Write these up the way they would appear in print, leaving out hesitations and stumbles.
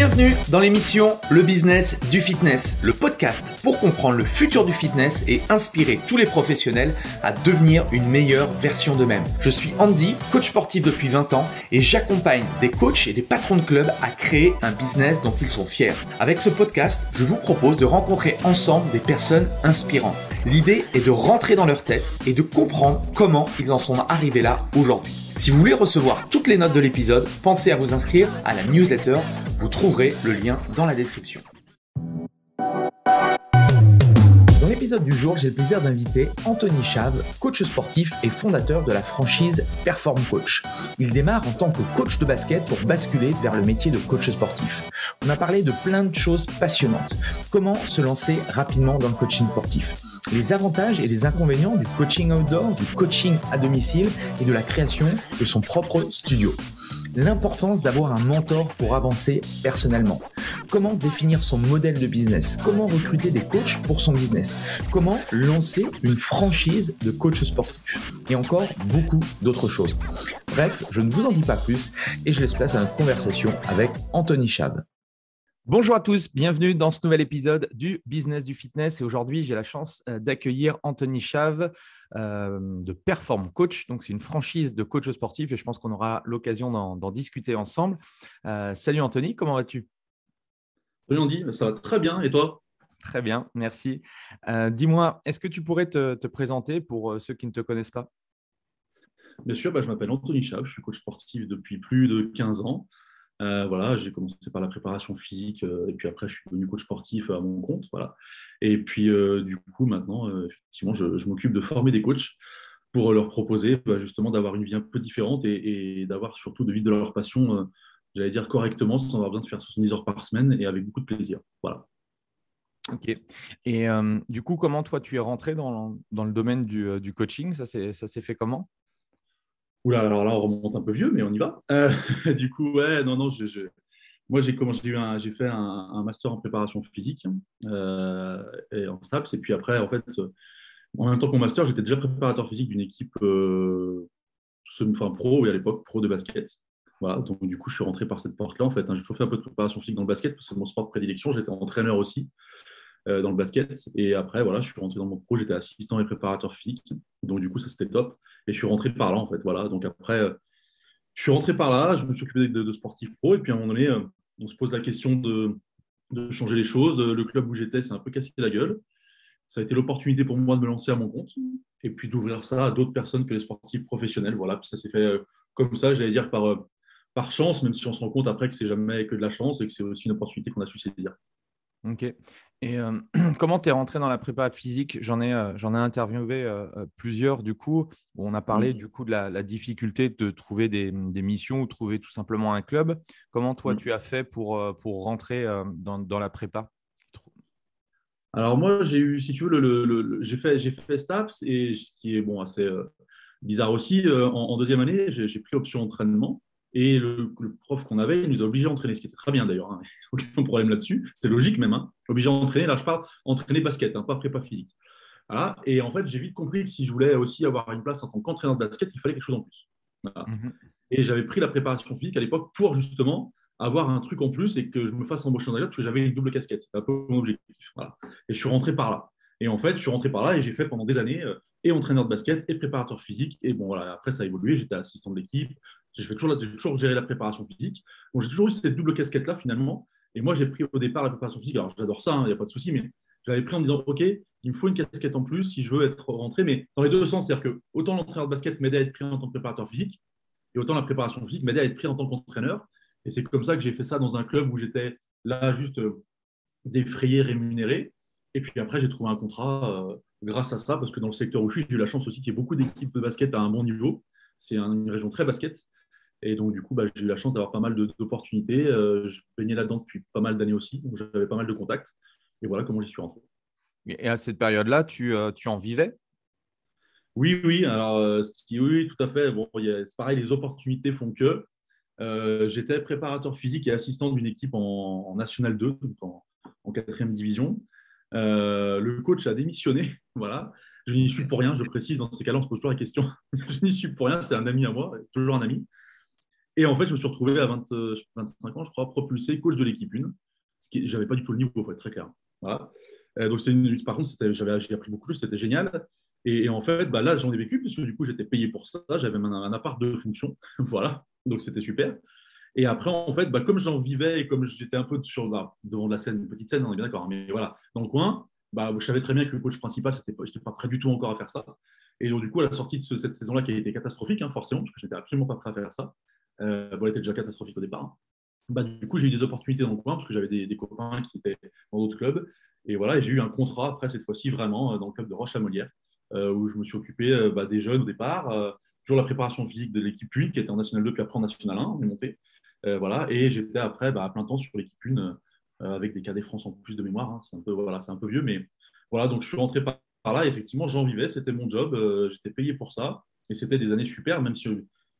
Bienvenue dans l'émission Le Business du Fitness, le podcast pour comprendre le futur du fitness et inspirer tous les professionnels à devenir une meilleure version d'eux-mêmes. Je suis Andy, coach sportif depuis 20 ans et j'accompagne des coachs et des patrons de clubs à créer un business dont ils sont fiers. Avec ce podcast, je vous propose de rencontrer ensemble des personnes inspirantes. L'idée est de rentrer dans leur tête et de comprendre comment ils en sont arrivés là aujourd'hui. Si vous voulez recevoir toutes les notes de l'épisode, pensez à vous inscrire à la newsletter. Vous trouverez le lien dans la description. Dans l'épisode du jour, j'ai le plaisir d'inviter Anthony Chave, coach sportif et fondateur de la franchise Perform Coach. Il démarre en tant que coach de basket pour basculer vers le métier de coach sportif. On a parlé de plein de choses passionnantes. Comment se lancer rapidement dans le coaching sportif ? Les avantages et les inconvénients du coaching outdoor, du coaching à domicile et de la création de son propre studio. L'importance d'avoir un mentor pour avancer personnellement. Comment définir son modèle de business? Comment recruter des coachs pour son business? Comment lancer une franchise de coach sportif? Et encore beaucoup d'autres choses. Bref, je ne vous en dis pas plus et je laisse place à notre conversation avec Anthony Chave. Bonjour à tous, bienvenue dans ce nouvel épisode du Business du Fitness. Et aujourd'hui, j'ai la chance d'accueillir Anthony Chave de Perform Coach. Donc, c'est une franchise de coach sportif et je pense qu'on aura l'occasion d'en discuter ensemble. Salut Anthony, comment vas-tu? Salut Andy, ça va très bien. Et toi? Très bien, merci. Dis-moi, est-ce que tu pourrais te présenter pour ceux qui ne te connaissent pas? Bien sûr, je m'appelle Anthony Chave, je suis coach sportif depuis plus de 15 ans. Voilà, j'ai commencé par la préparation physique et puis après, je suis devenu coach sportif à mon compte. Voilà. Et puis, du coup, maintenant, effectivement, je m'occupe de former des coachs pour leur proposer justement d'avoir une vie un peu différente et d'avoir surtout de vivre de leur passion, j'allais dire correctement, sans avoir besoin de faire 70 heures par semaine et avec beaucoup de plaisir. Voilà. Ok. Et du coup, comment toi, tu es rentré dans le domaine du coaching? Ça s'est fait comment? Oula, alors là, on remonte un peu vieux, mais on y va. Du coup, ouais, non, moi, j'ai fait un master en préparation physique et en SAPS. Et puis après, en fait, en même temps que mon master, j'étais déjà préparateur physique d'une équipe pro, et à l'époque, pro de basket. Voilà, donc du coup, je suis rentré par cette porte-là, en fait. J'ai toujours fait un peu de préparation physique dans le basket, parce que c'est mon sport de prédilection. J'étais entraîneur aussi dans le basket. Et après, voilà, je suis rentré dans mon pro, j'étais assistant et préparateur physique. Donc, du coup, ça, c'était top. Et je suis rentré par là, en fait. Voilà. Donc, après, je suis rentré par là, je me suis occupé de sportifs pro. Et puis, à un moment donné, on se pose la question de changer les choses. Le club où j'étais, c'est un peu cassé la gueule. Ça a été l'opportunité pour moi de me lancer à mon compte et puis d'ouvrir ça à d'autres personnes que les sportifs professionnels. Voilà. Puis ça s'est fait comme ça, j'allais dire, par chance, même si on se rend compte après que c'est jamais que de la chance et que c'est aussi une opportunité qu'on a su saisir. Ok. Et comment tu es rentré dans la prépa physique? J'en ai interviewé plusieurs du coup, où on a parlé du coup de la difficulté de trouver des missions ou trouver tout simplement un club. Comment toi tu as fait pour rentrer dans la prépa? Alors moi, j'ai eu, si tu veux, j'ai fait STAPS et ce qui est bon, assez bizarre aussi, en deuxième année, j'ai pris option entraînement et le prof qu'on avait, il nous a obligés à entraîner, ce qui était très bien d'ailleurs, hein. Aucun problème là-dessus, c'était logique même, hein. Obligé à entraîner, là je parle entraîner basket, hein, pas prépa physique. Voilà. Et en fait, j'ai vite compris que si je voulais aussi avoir une place en tant qu'entraîneur de basket, il fallait quelque chose en plus. Voilà. Et j'avais pris la préparation physique à l'époque pour justement avoir un truc en plus et que je me fasse embaucher dans la parce que j'avais une double casquette. C'était un peu mon objectif. Voilà. Et je suis rentré par là. Et en fait, je suis rentré par là et j'ai fait pendant des années et entraîneur de basket et préparateur physique. Et bon, voilà, après, ça a évolué. J'étais assistant de l'équipe. J'ai toujours géré la préparation physique. Donc, j'ai toujours eu cette double casquette-là finalement. Et moi, j'ai pris au départ la préparation physique. Alors, j'adore ça, il n'y a pas de souci, mais j'avais pris en me disant, OK, il me faut une casquette en plus si je veux être rentré, mais dans les deux sens. C'est-à-dire que autant l'entraîneur de basket m'aidait à être pris en tant que préparateur physique, et autant la préparation physique m'aidait à être pris en tant qu'entraîneur. Et c'est comme ça que j'ai fait ça dans un club où j'étais là juste défrayé, rémunéré. Et puis après, j'ai trouvé un contrat grâce à ça, parce que dans le secteur où je suis, j'ai eu la chance aussi qu'il y ait beaucoup d'équipes de basket à un bon niveau. C'est une région très basket. Et donc, du coup, j'ai eu la chance d'avoir pas mal d'opportunités. Je baignais là-dedans depuis pas mal d'années aussi. Donc, j'avais pas mal de contacts. Et voilà comment j'y suis rentré. Et à cette période-là, tu en vivais? Oui, oui. Alors, oui, tout à fait. Bon, c'est pareil, les opportunités font que. J'étais préparateur physique et assistant d'une équipe en National 2, donc en 4e division. Le coach a démissionné. Voilà. Je n'y suis pour rien, je précise. Dans ces cas-là, on se pose toujours la question. Je n'y suis pour rien, c'est un ami à moi, c'est toujours un ami. Et en fait, je me suis retrouvé à 25 ans, je crois, propulsé coach de l'équipe 1, je n'avais pas du tout le niveau, il faut être très clair. Voilà. Donc, par contre, j'ai appris beaucoup de choses, c'était génial. Et en fait, bah, là, j'en ai vécu, puisque du coup, j'étais payé pour ça, j'avais même un appart de fonction. Voilà, donc c'était super. Et après, en fait, bah, comme j'en vivais et comme j'étais un peu devant la scène, une petite scène, on est bien d'accord, hein, mais voilà, dans le coin, bah, je savais très bien que le coach principal, je n'étais pas prêt du tout encore à faire ça. Et donc, du coup, à la sortie de cette saison-là, qui a été catastrophique, hein, forcément, parce que je n'étais absolument pas prêt à faire ça, elle était déjà catastrophique au départ, hein. Bah, du coup, j'ai eu des opportunités dans le coin, parce que j'avais des copains qui étaient dans d'autres clubs. Et voilà, et j'ai eu un contrat, après, cette fois-ci, vraiment, dans le club de Roche-à-Molière, où je me suis occupé des jeunes au départ, toujours la préparation physique de l'équipe 1, qui était en National 2, puis après en National 1, on est monté. Voilà, et j'étais après à plein temps sur l'équipe 1 avec des cadets France en plus de mémoire, hein. C'est un peu, voilà, c'est un peu vieux, mais voilà, donc je suis rentré par là. Et effectivement, j'en vivais, c'était mon job, j'étais payé pour ça, et c'était des années super, même si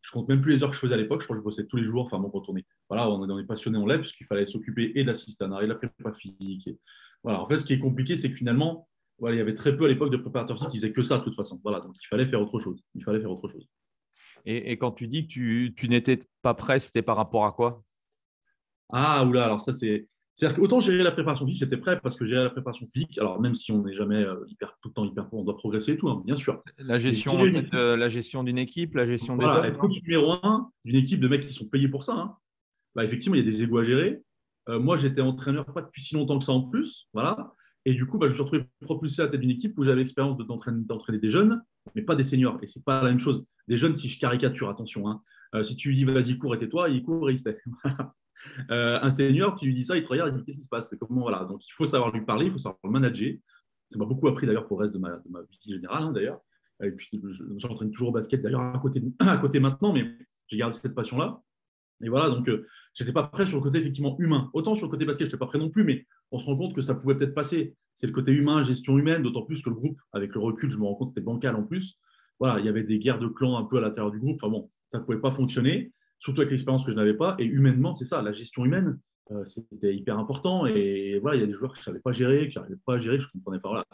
je compte même plus les heures que je faisais à l'époque. Je crois que je bossais tous les jours. Enfin bon, quand voilà, on est passionné, on l'est, puisqu'il fallait s'occuper et de l'assistanat et de la prépa physique. Et voilà, en fait, ce qui est compliqué, c'est que finalement, voilà, il y avait très peu à l'époque de préparateurs physiques qui faisaient que ça de toute façon. Voilà, donc il fallait faire autre chose. Il fallait faire autre chose. Et quand tu dis que tu n'étais pas prêt, c'était par rapport à quoi? Ah, oula, alors ça, c'est-à-dire qu'autant gérer la préparation physique, j'étais prêt parce que gérer la préparation physique, alors même si on n'est jamais tout le temps hyper, on doit progresser et tout, hein, bien sûr. La Mais gestion, gérer une peut-être équipe, la gestion d'une équipe, la gestion des voilà, hommes, être non? coach numéro un d'une équipe de mecs qui sont payés pour ça, hein, bah, effectivement, il y a des égos à gérer. Moi, j'étais entraîneur pas depuis si longtemps que ça en plus, voilà. Et du coup, bah, je me suis retrouvé propulsé à la tête d'une équipe où j'avais l'expérience d'entraîner des jeunes, mais pas des seniors. Et c'est pas la même chose. Des jeunes, si je caricature, attention, hein. Si tu lui dis vas-y, cours et tais-toi, il court et il se tait. Un senior, tu lui dis ça, il te regarde, il dit qu'est-ce qui se passe? Comment, voilà. Donc, il faut savoir lui parler, il faut savoir le manager. Ça m'a beaucoup appris d'ailleurs pour le reste de ma vie générale, hein, d'ailleurs. Et puis, j'entraîne toujours au basket d'ailleurs à côté maintenant, mais j'ai gardé cette passion-là. Et voilà, donc je n'étais pas prêt sur le côté effectivement humain. Autant sur le côté basket, je n'étais pas prêt non plus, mais on se rend compte que ça pouvait peut-être passer. C'est le côté humain, gestion humaine, d'autant plus que le groupe, avec le recul, je me rends compte, était bancal en plus. Voilà, il y avait des guerres de clans un peu à l'intérieur du groupe. Enfin bon, ça ne pouvait pas fonctionner, surtout avec l'expérience que je n'avais pas. Et humainement, c'est ça, la gestion humaine, c'était hyper important. Et voilà, il y a des joueurs que je ne savais pas gérer, qui n'arrivaient pas à gérer, que je ne comprenais pas. Voilà.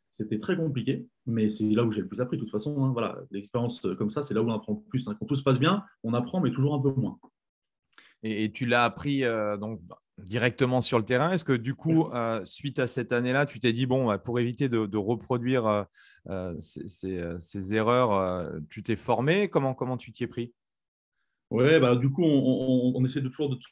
C'était très compliqué, mais c'est là où j'ai le plus appris de toute façon, hein. Voilà, l'expérience comme ça, c'est là où on apprend le plus, hein. Quand tout se passe bien, on apprend, mais toujours un peu moins. Et tu l'as appris donc, directement sur le terrain. Est-ce que du coup, suite à cette année-là, tu t'es dit, bon, pour éviter de reproduire ces erreurs, tu t'es formé? Comment tu t'y es pris? Ouais, bah, du coup, on essaie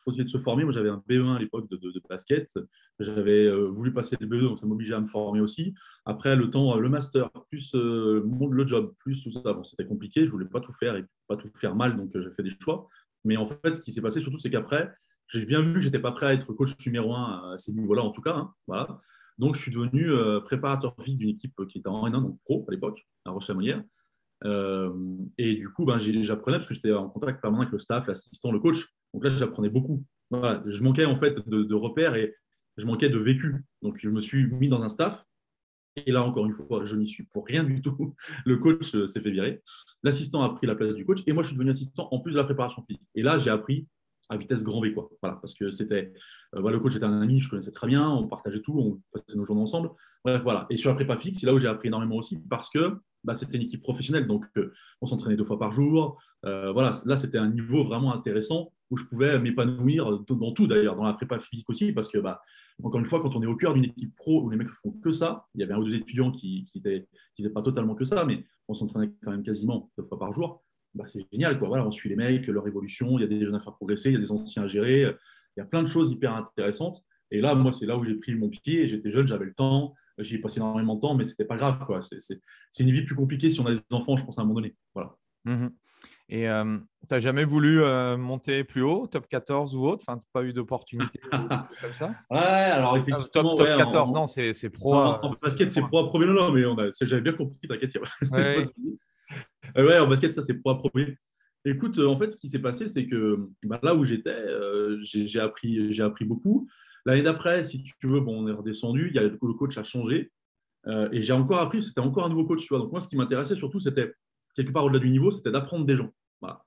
continuer de se former. Moi, j'avais un B1 à l'époque de basket. J'avais voulu passer le B2, donc ça m'obligeait à me former aussi. Après, le temps, le master, plus le job, plus tout ça, bon, c'était compliqué. Je ne voulais pas tout faire et pas tout faire mal, donc j'ai fait des choix. Mais en fait, ce qui s'est passé surtout, c'est qu'après, j'ai bien vu que je n'étais pas prêt à être coach numéro un à ces niveaux-là, en tout cas, hein, voilà. Donc, je suis devenu préparateur physique d'une équipe qui était en N1, donc pro à l'époque, à Roche-Molière. Et du coup, ben, j'apprenais parce que j'étais en contact permanent avec le staff, l'assistant, le coach. Donc là, j'apprenais beaucoup. Voilà. Je manquais en fait de repères et je manquais de vécu. Donc je me suis mis dans un staff. Et là, encore une fois, je n'y suis pour rien du tout. Le coach s'est fait virer. L'assistant a pris la place du coach et moi, je suis devenu assistant en plus de la préparation physique. Et là, j'ai appris à vitesse grand V, quoi. Voilà, parce que c'était voilà, le coach était un ami, je connaissais très bien, on partageait tout, on passait nos journées ensemble. Bref, voilà. Et sur la prépa physique, c'est là où j'ai appris énormément aussi parce que bah, c'était une équipe professionnelle, donc on s'entraînait 2 fois par jour. Voilà, là, c'était un niveau vraiment intéressant où je pouvais m'épanouir dans tout d'ailleurs, dans la prépa physique aussi, parce que bah, encore une fois, quand on est au cœur d'une équipe pro où les mecs font que ça, il y avait un ou deux étudiants qui faisaient pas totalement que ça, mais on s'entraînait quand même quasiment 2 fois par jour. Bah, c'est génial, quoi. Voilà, on suit les mecs, leur évolution, il y a des jeunes à faire progresser, il y a des anciens à gérer, il y a plein de choses hyper intéressantes. Et là, moi, c'est là où j'ai pris mon pied. J'étais jeune, j'avais le temps, j'y ai passé énormément de temps, mais c'était pas grave, quoi. C'est une vie plus compliquée si on a des enfants, je pense, à un moment donné. Voilà. Mmh. Et tu n'as jamais voulu monter plus haut, top 14 ou autre? Enfin, tu n'as pas eu d'opportunité comme ça? Ouais, alors effectivement, Top ouais, 14, non, c'est pro. en basket, c'est pro à pro. Mais non, mais j'avais bien compris, t'inquiète. Ouais. Ouais, en basket, ça, c'est pro à pro. Écoute, en fait, ce qui s'est passé, c'est que bah, là où j'étais, j'ai appris beaucoup. L'année d'après, si tu veux, bon, on est redescendu, le coach a changé. Et j'ai encore appris, c'était encore un nouveau coach, tu vois. Donc moi, ce qui m'intéressait surtout, c'était, quelque part au-delà du niveau, c'était d'apprendre des gens. Voilà.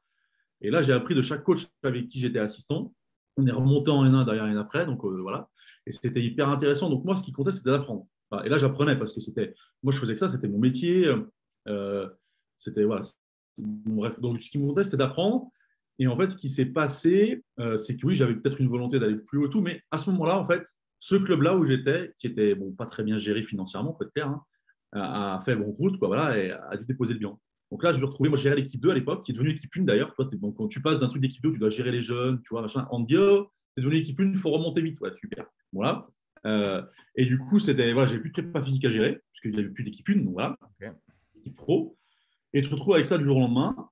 Et là, j'ai appris de chaque coach avec qui j'étais assistant. On est remonté en N1 derrière N après, donc voilà. Et c'était hyper intéressant. Donc moi, ce qui comptait, c'était d'apprendre. Voilà. Et là, j'apprenais parce que moi, je faisais que ça, c'était mon métier. C'était, voilà. Bref, donc ce qui me comptait, c'était d'apprendre. Et en fait, ce qui s'est passé, c'est que oui, j'avais peut-être une volonté d'aller plus haut et tout, mais à ce moment-là, en fait, ce club-là où j'étais, qui était bon, pas très bien géré financièrement, faut être clair, hein, a fait bon route, quoi, voilà, et a dû déposer le bilan. Donc là, je me retrouvais, moi, je gérais l'équipe 2 à l'époque, qui est devenue l'équipe 1 d'ailleurs. Toi, donc, quand tu passes d'un truc d'équipe 2, tu dois gérer les jeunes, tu vois, machin. On te dit, oh, t'es devenu l'équipe 1, il faut remonter vite, ouais, super. Voilà. Et du coup, voilà, j'avais plus de prépa physique à gérer, parce qu'il n'y avait plus d'équipe 1, donc voilà, équipe pro. Et tu te retrouves avec ça du jour au lendemain.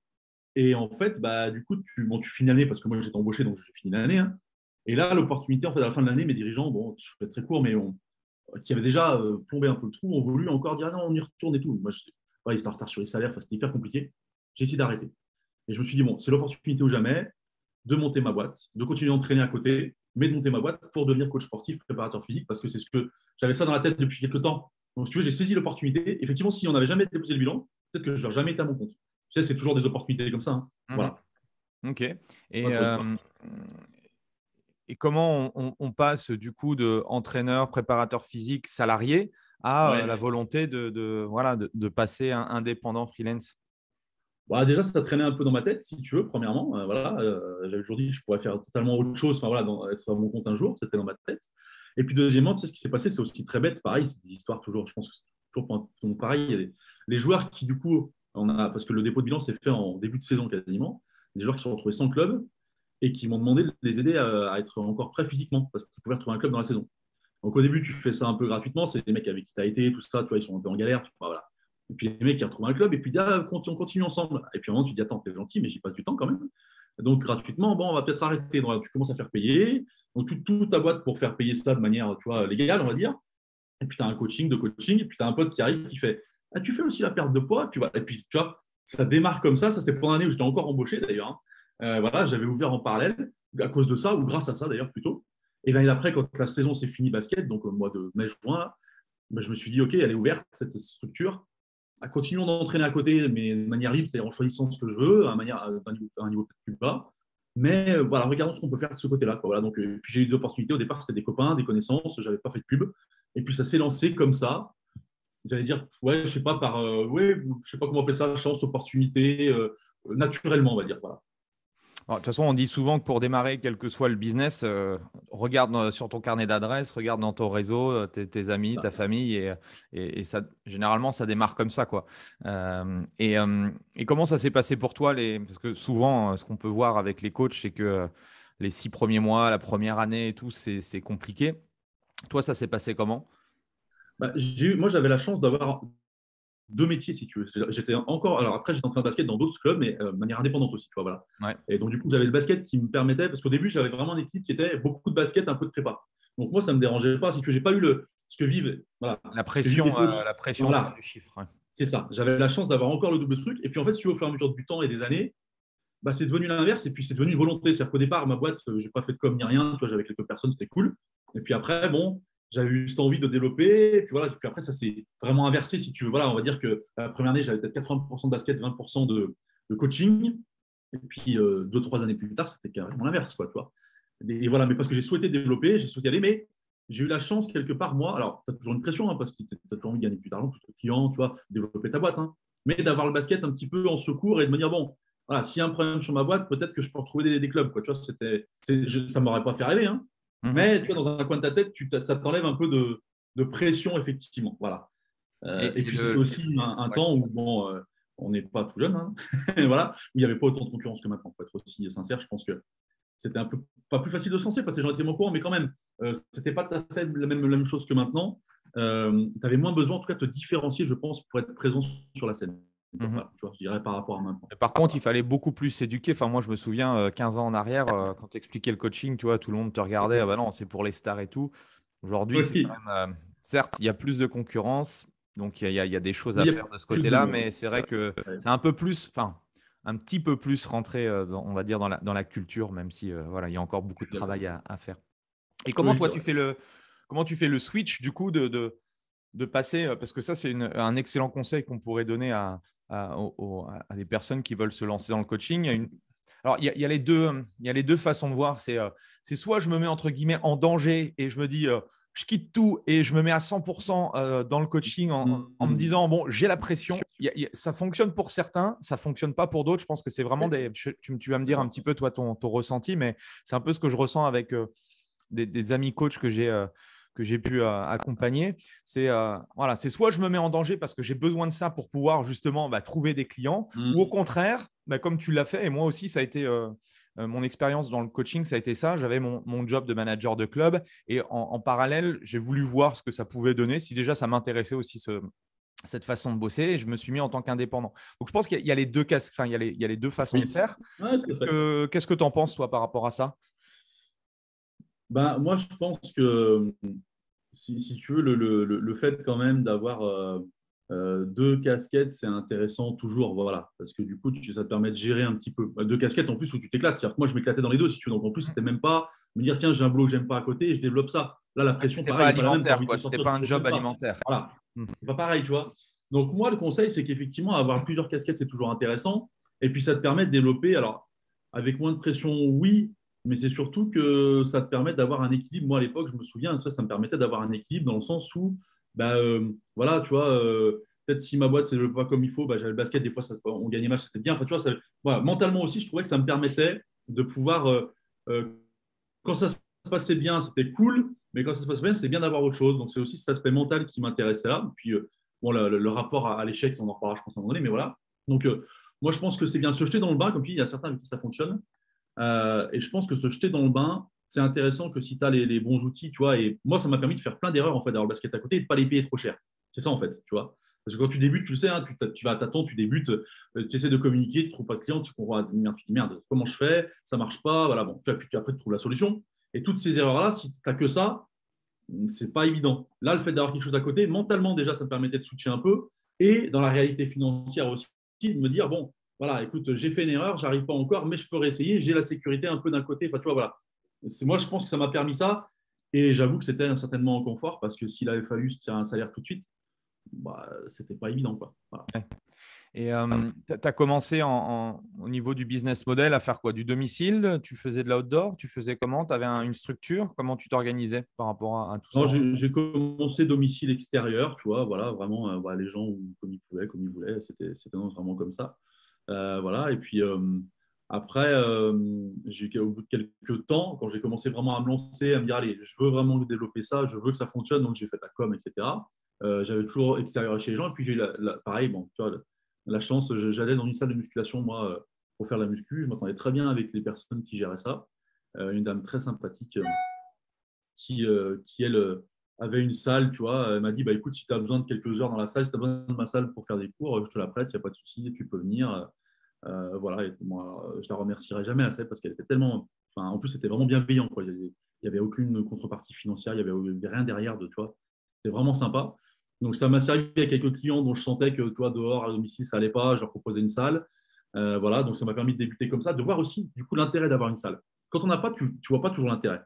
Et en fait, bah, du coup, tu finis l'année, parce que moi, j'étais embauché, donc j'ai fini l'année. Hein. Et là, l'opportunité, en fait, à la fin de l'année, mes dirigeants, bon, je fais très court, mais qui avaient déjà plombé un peu le trou, ont voulu encore dire, ah non, on y retourne et tout. Moi, ils étaient en retard sur les salaires, c'était hyper compliqué. J'ai essayé d'arrêter. Et je me suis dit, bon, c'est l'opportunité ou jamais de monter ma boîte, de continuer d'entraîner à côté, mais de monter ma boîte pour devenir coach sportif, préparateur physique, parce que c'est ce que j'avais ça dans la tête depuis quelques temps. Donc, si tu veux, j'ai saisi l'opportunité. Effectivement, si on n'avait jamais déposé le bilan, peut-être que je n'aurais jamais été à mon compte. Tu sais, c'est toujours des opportunités comme ça. Hein. Voilà. Ok. Et comment on passe du coup d'entraîneur, préparateur physique, salarié à la volonté de passer indépendant, freelance? Bah, déjà, ça traînait un peu dans ma tête, si tu veux, premièrement. J'avais toujours dit que je pourrais faire totalement autre chose, enfin, voilà, être à mon compte un jour, c'était dans ma tête. Et puis, deuxièmement, tu sais, ce qui s'est passé, c'est aussi très bête. Pareil, c'est des histoires toujours, je pense que c'est toujours pareil. Il y a les joueurs qui, du coup, parce que le dépôt de bilan s'est fait en début de saison quasiment, des joueurs qui se sont retrouvés sans club et qui m'ont demandé de les aider à être encore prêts physiquement parce qu'ils pouvaient retrouver un club dans la saison. Donc, au début, tu fais ça un peu gratuitement. C'est les mecs avec qui tu as été, tout ça, tu vois, ils sont un peu en galère. Voilà. Et puis les mecs, ils retrouvent un club et puis on continue ensemble. Et puis à un moment, tu te dis, attends, t'es gentil, mais j'y passe du temps quand même. Donc gratuitement, bon, on va peut-être arrêter. Donc, tu commences à faire payer. Donc toute ta boîte pour faire payer ça de manière, tu vois, légale, on va dire. Et puis tu as un coaching, et puis tu as un pote qui arrive qui fait, ah, tu fais aussi la perte de poids. Et puis, voilà. Et puis tu vois, ça démarre comme ça. Ça, c'était pendant l'année où j'étais encore embauché d'ailleurs. Hein. Voilà, j'avais ouvert en parallèle à cause de ça, ou grâce à ça d'ailleurs plutôt. Et l'année d'après, quand la saison s'est finie basket, donc au mois de mai-juin, ben, je me suis dit, OK, elle est ouverte, cette structure. Continuons d'entraîner à côté, mais de manière libre, c'est-à-dire en choisissant ce que je veux, à un niveau peut-être plus bas. Mais voilà, regardons ce qu'on peut faire de ce côté-là. Voilà, donc, puis j'ai eu des opportunités. Au départ, c'était des copains, des connaissances. Je n'avais pas fait de pub. Et puis ça s'est lancé comme ça. J'allais dire, ouais, je sais pas je sais pas comment appeler ça, chance, opportunité, naturellement, on va dire. Voilà. Alors, de toute façon, on dit souvent que pour démarrer, quel que soit le business, regarde sur ton carnet d'adresses, regarde dans ton réseau, tes amis, ta famille, et ça, généralement, ça démarre comme ça, quoi. Et comment ça s'est passé pour toi parce que souvent, ce qu'on peut voir avec les coachs, c'est que les 6 premiers mois, la première année et tout, c'est compliqué. Toi, ça s'est passé comment? Moi, j'avais la chance d'avoir 2 métiers, si tu veux. J'étais encore, alors après, j'étais en train de basket dans d'autres clubs, mais de manière indépendante aussi, tu vois, voilà. Ouais. Et donc, du coup, j'avais le basket qui me permettait, parce qu'au début, j'avais vraiment une équipe qui était beaucoup de basket, un peu de prépa. Donc, moi, ça ne me dérangeait pas, si tu veux, j'ai pas eu ce que vivent, voilà. La pression voilà. du chiffre. Ouais. C'est ça. J'avais la chance d'avoir encore le double truc. Et puis, en fait, si tu veux, au fur et à mesure du temps et des années, bah, c'est devenu l'inverse, et puis c'est devenu une volonté. C'est-à-dire qu'au départ, ma boîte, je n'ai pas fait de com ni rien, tu vois, j'avais quelques personnes, c'était cool. Et puis après, bon, j'avais eu cette envie de développer. Et puis voilà, puis après, ça s'est vraiment inversé, si tu veux. Voilà, on va dire que la première année, j'avais peut-être 80% de basket, 20% de coaching. Et puis 2-3 années plus tard, c'était carrément l'inverse, quoi, tu vois. Et voilà, mais parce que j'ai souhaité développer, j'ai souhaité aller, mais j'ai eu la chance quelque part, moi, alors tu as toujours une pression, hein, parce que tu as toujours envie de gagner plus d'argent, plus de clients, tu vois, développer ta boîte, hein, mais d'avoir le basket un petit peu en secours et de me dire, bon, voilà, s'il y a un problème sur ma boîte, peut-être que je peux retrouver des clubs, quoi, tu vois, ça ne m'aurait pas fait rêver, hein. Mais tu vois, dans un coin de ta tête, ça t'enlève un peu de pression, effectivement. Voilà. Et puis, c'était aussi un temps où, bon, on n'est pas tout jeune, hein, voilà, où il n'y avait pas autant de concurrence que maintenant. Pour être aussi sincère, je pense que c'était un peu pas plus facile de se lancer parce que les gens étaient moins courants, mais quand même, c'était pas tout à fait la même chose que maintenant. Tu avais moins besoin, en tout cas, de te différencier, je pense, pour être présent sur la scène. Voilà, tu vois, je dirais par rapport à maintenant. Par contre, il fallait beaucoup plus s'éduquer. Enfin, moi, je me souviens, 15 ans en arrière, quand tu expliquais le coaching, tu vois, tout le monde te regardait. Ah bah non, c'est pour les stars et tout. Aujourd'hui, c'est quand même, certes, il y a plus de concurrence. Donc, il y a des choses à faire de ce côté-là. Mais c'est vrai que c'est un peu plus, enfin, un petit peu plus rentré, on va dire, dans la culture, même si voilà, il y a encore beaucoup de travail à faire. Et comment toi, tu fais le switch, du coup, de passer, parce que ça, c'est un excellent conseil qu'on pourrait donner à des personnes qui veulent se lancer dans le coaching. Alors, il y a les deux façons de voir. C'est soit je me mets entre guillemets en danger et je me dis je quitte tout et je me mets à 100% dans le coaching en me disant, bon, j'ai la pression. Ça fonctionne pour certains, ça ne fonctionne pas pour d'autres. Je pense que c'est vraiment tu vas me dire un petit peu, toi, ton ressenti, mais c'est un peu ce que je ressens avec des amis coachs que j'ai pu accompagner. C'est soit je me mets en danger parce que j'ai besoin de ça pour pouvoir justement trouver des clients, ou au contraire, comme tu l'as fait, et moi aussi, ça a été… mon expérience dans le coaching, ça a été ça. J'avais mon job de manager de club et en parallèle, j'ai voulu voir ce que ça pouvait donner, si déjà ça m'intéressait aussi cette façon de bosser, et je me suis mis en tant qu'indépendant. Donc, je pense qu'il y a les deux il y a les deux façons de faire. Qu'est-ce que tu en penses, toi, par rapport à ça? Moi, je pense que si tu veux, le fait quand même d'avoir deux casquettes, c'est intéressant toujours, voilà, parce que du coup, ça te permet de gérer un petit peu. Deux casquettes en plus où tu t'éclates. C'est-à-dire que moi, je m'éclatais dans les deux, si tu veux. Donc en plus, c'était même pas me dire, tiens, j'ai un boulot que j'aime pas à côté et je développe ça. Là, la pression, C'était pareil, pas n'est pas la même. alimentaire, quoi. C'était pas un job alimentaire. Voilà, c'est pas pareil, tu vois. Donc moi, le conseil, c'est qu'effectivement, avoir plusieurs casquettes, c'est toujours intéressant. Et puis, ça te permet de développer, alors, avec moins de pression, oui, mais c'est surtout que ça te permet d'avoir un équilibre. Moi, à l'époque, je me souviens, ça me permettait d'avoir un équilibre dans le sens où, voilà, tu vois, peut-être si ma boîte ne se développe pas comme il faut, j'avais le basket, des fois, on gagnait mal, c'était bien. Enfin, tu vois, voilà, mentalement aussi, je trouvais que ça me permettait de pouvoir, quand ça se passait bien, c'était cool, mais quand ça se passait bien, c'était bien d'avoir autre chose. Donc, c'est aussi cet aspect mental qui m'intéressait là. Puis, bon, le rapport à l'échec, on en reparlera, je pense, à un moment donné, mais voilà. Donc, moi, je pense que c'est bien se jeter dans le bain, comme tu dis, il y a certains avec qui ça fonctionne. Et je pense que se jeter dans le bain, c'est intéressant que si tu as les bons outils, tu vois. Et moi, ça m'a permis de faire plein d'erreurs, en fait, d'avoir le basket à côté et de ne pas les payer trop cher. C'est ça, en fait, tu vois. Parce que quand tu débutes, tu le sais, hein, tu vas à tâtons, tu débutes, tu essaies de communiquer, tu ne trouves pas de clients, tu comprends, tu te dis merde, comment je fais, ça ne marche pas, voilà, bon, puis après, tu trouves la solution. Et toutes ces erreurs-là, si tu n'as que ça, c'est pas évident. Là, le fait d'avoir quelque chose à côté, mentalement, déjà, ça me permettait de switcher un peu. Et dans la réalité financière aussi, de me dire, bon, voilà, écoute, j'ai fait une erreur, j'arrive pas encore, mais je peux réessayer, j'ai la sécurité un peu d'un côté. Enfin, tu vois, voilà. Moi, je pense que ça m'a permis ça. Et j'avoue que c'était certainement un confort parce que s'il avait fallu faire un salaire tout de suite, c'était pas évident, quoi. Voilà. Ouais. Et tu as commencé au niveau du business model à faire quoi? Du domicile? Tu faisais de l'outdoor? Tu faisais comment? Tu avais une structure? Comment tu t'organisais par rapport à tout Non, ça? j'ai commencé domicile extérieur, tu vois, voilà, vraiment, les gens comme ils pouvaient, comme ils voulaient, c'était vraiment comme ça. Voilà, et puis après, au bout de quelques temps, quand j'ai commencé vraiment à me lancer, à me dire, allez, je veux vraiment développer ça, je veux que ça fonctionne, donc j'ai fait la com, etc. J'avais toujours extérieur chez les gens, et puis j'ai pareil, bon, tu vois, la chance, j'allais dans une salle de musculation, moi, pour faire la muscu, je m'entendais très bien avec les personnes qui géraient ça. Une dame très sympathique qui elle, avait une salle, tu vois, elle m'a dit, écoute, si tu as besoin de quelques heures dans la salle, si tu as besoin de ma salle pour faire des cours, je te la prête, il n'y a pas de souci, tu peux venir. Voilà, et moi, je la remercierai jamais assez parce qu'elle était tellement. Enfin, en plus, c'était vraiment bienveillant, quoi. Il n'y avait aucune contrepartie financière, il n'y avait rien derrière de toi. C'était vraiment sympa. Donc, ça m'a servi à quelques clients dont je sentais que, toi, dehors, à domicile, ça n'allait pas. Je leur proposais une salle. Voilà, donc ça m'a permis de débuter comme ça, de voir aussi, du coup, l'intérêt d'avoir une salle. Quand on n'a pas, tu ne vois pas toujours l'intérêt.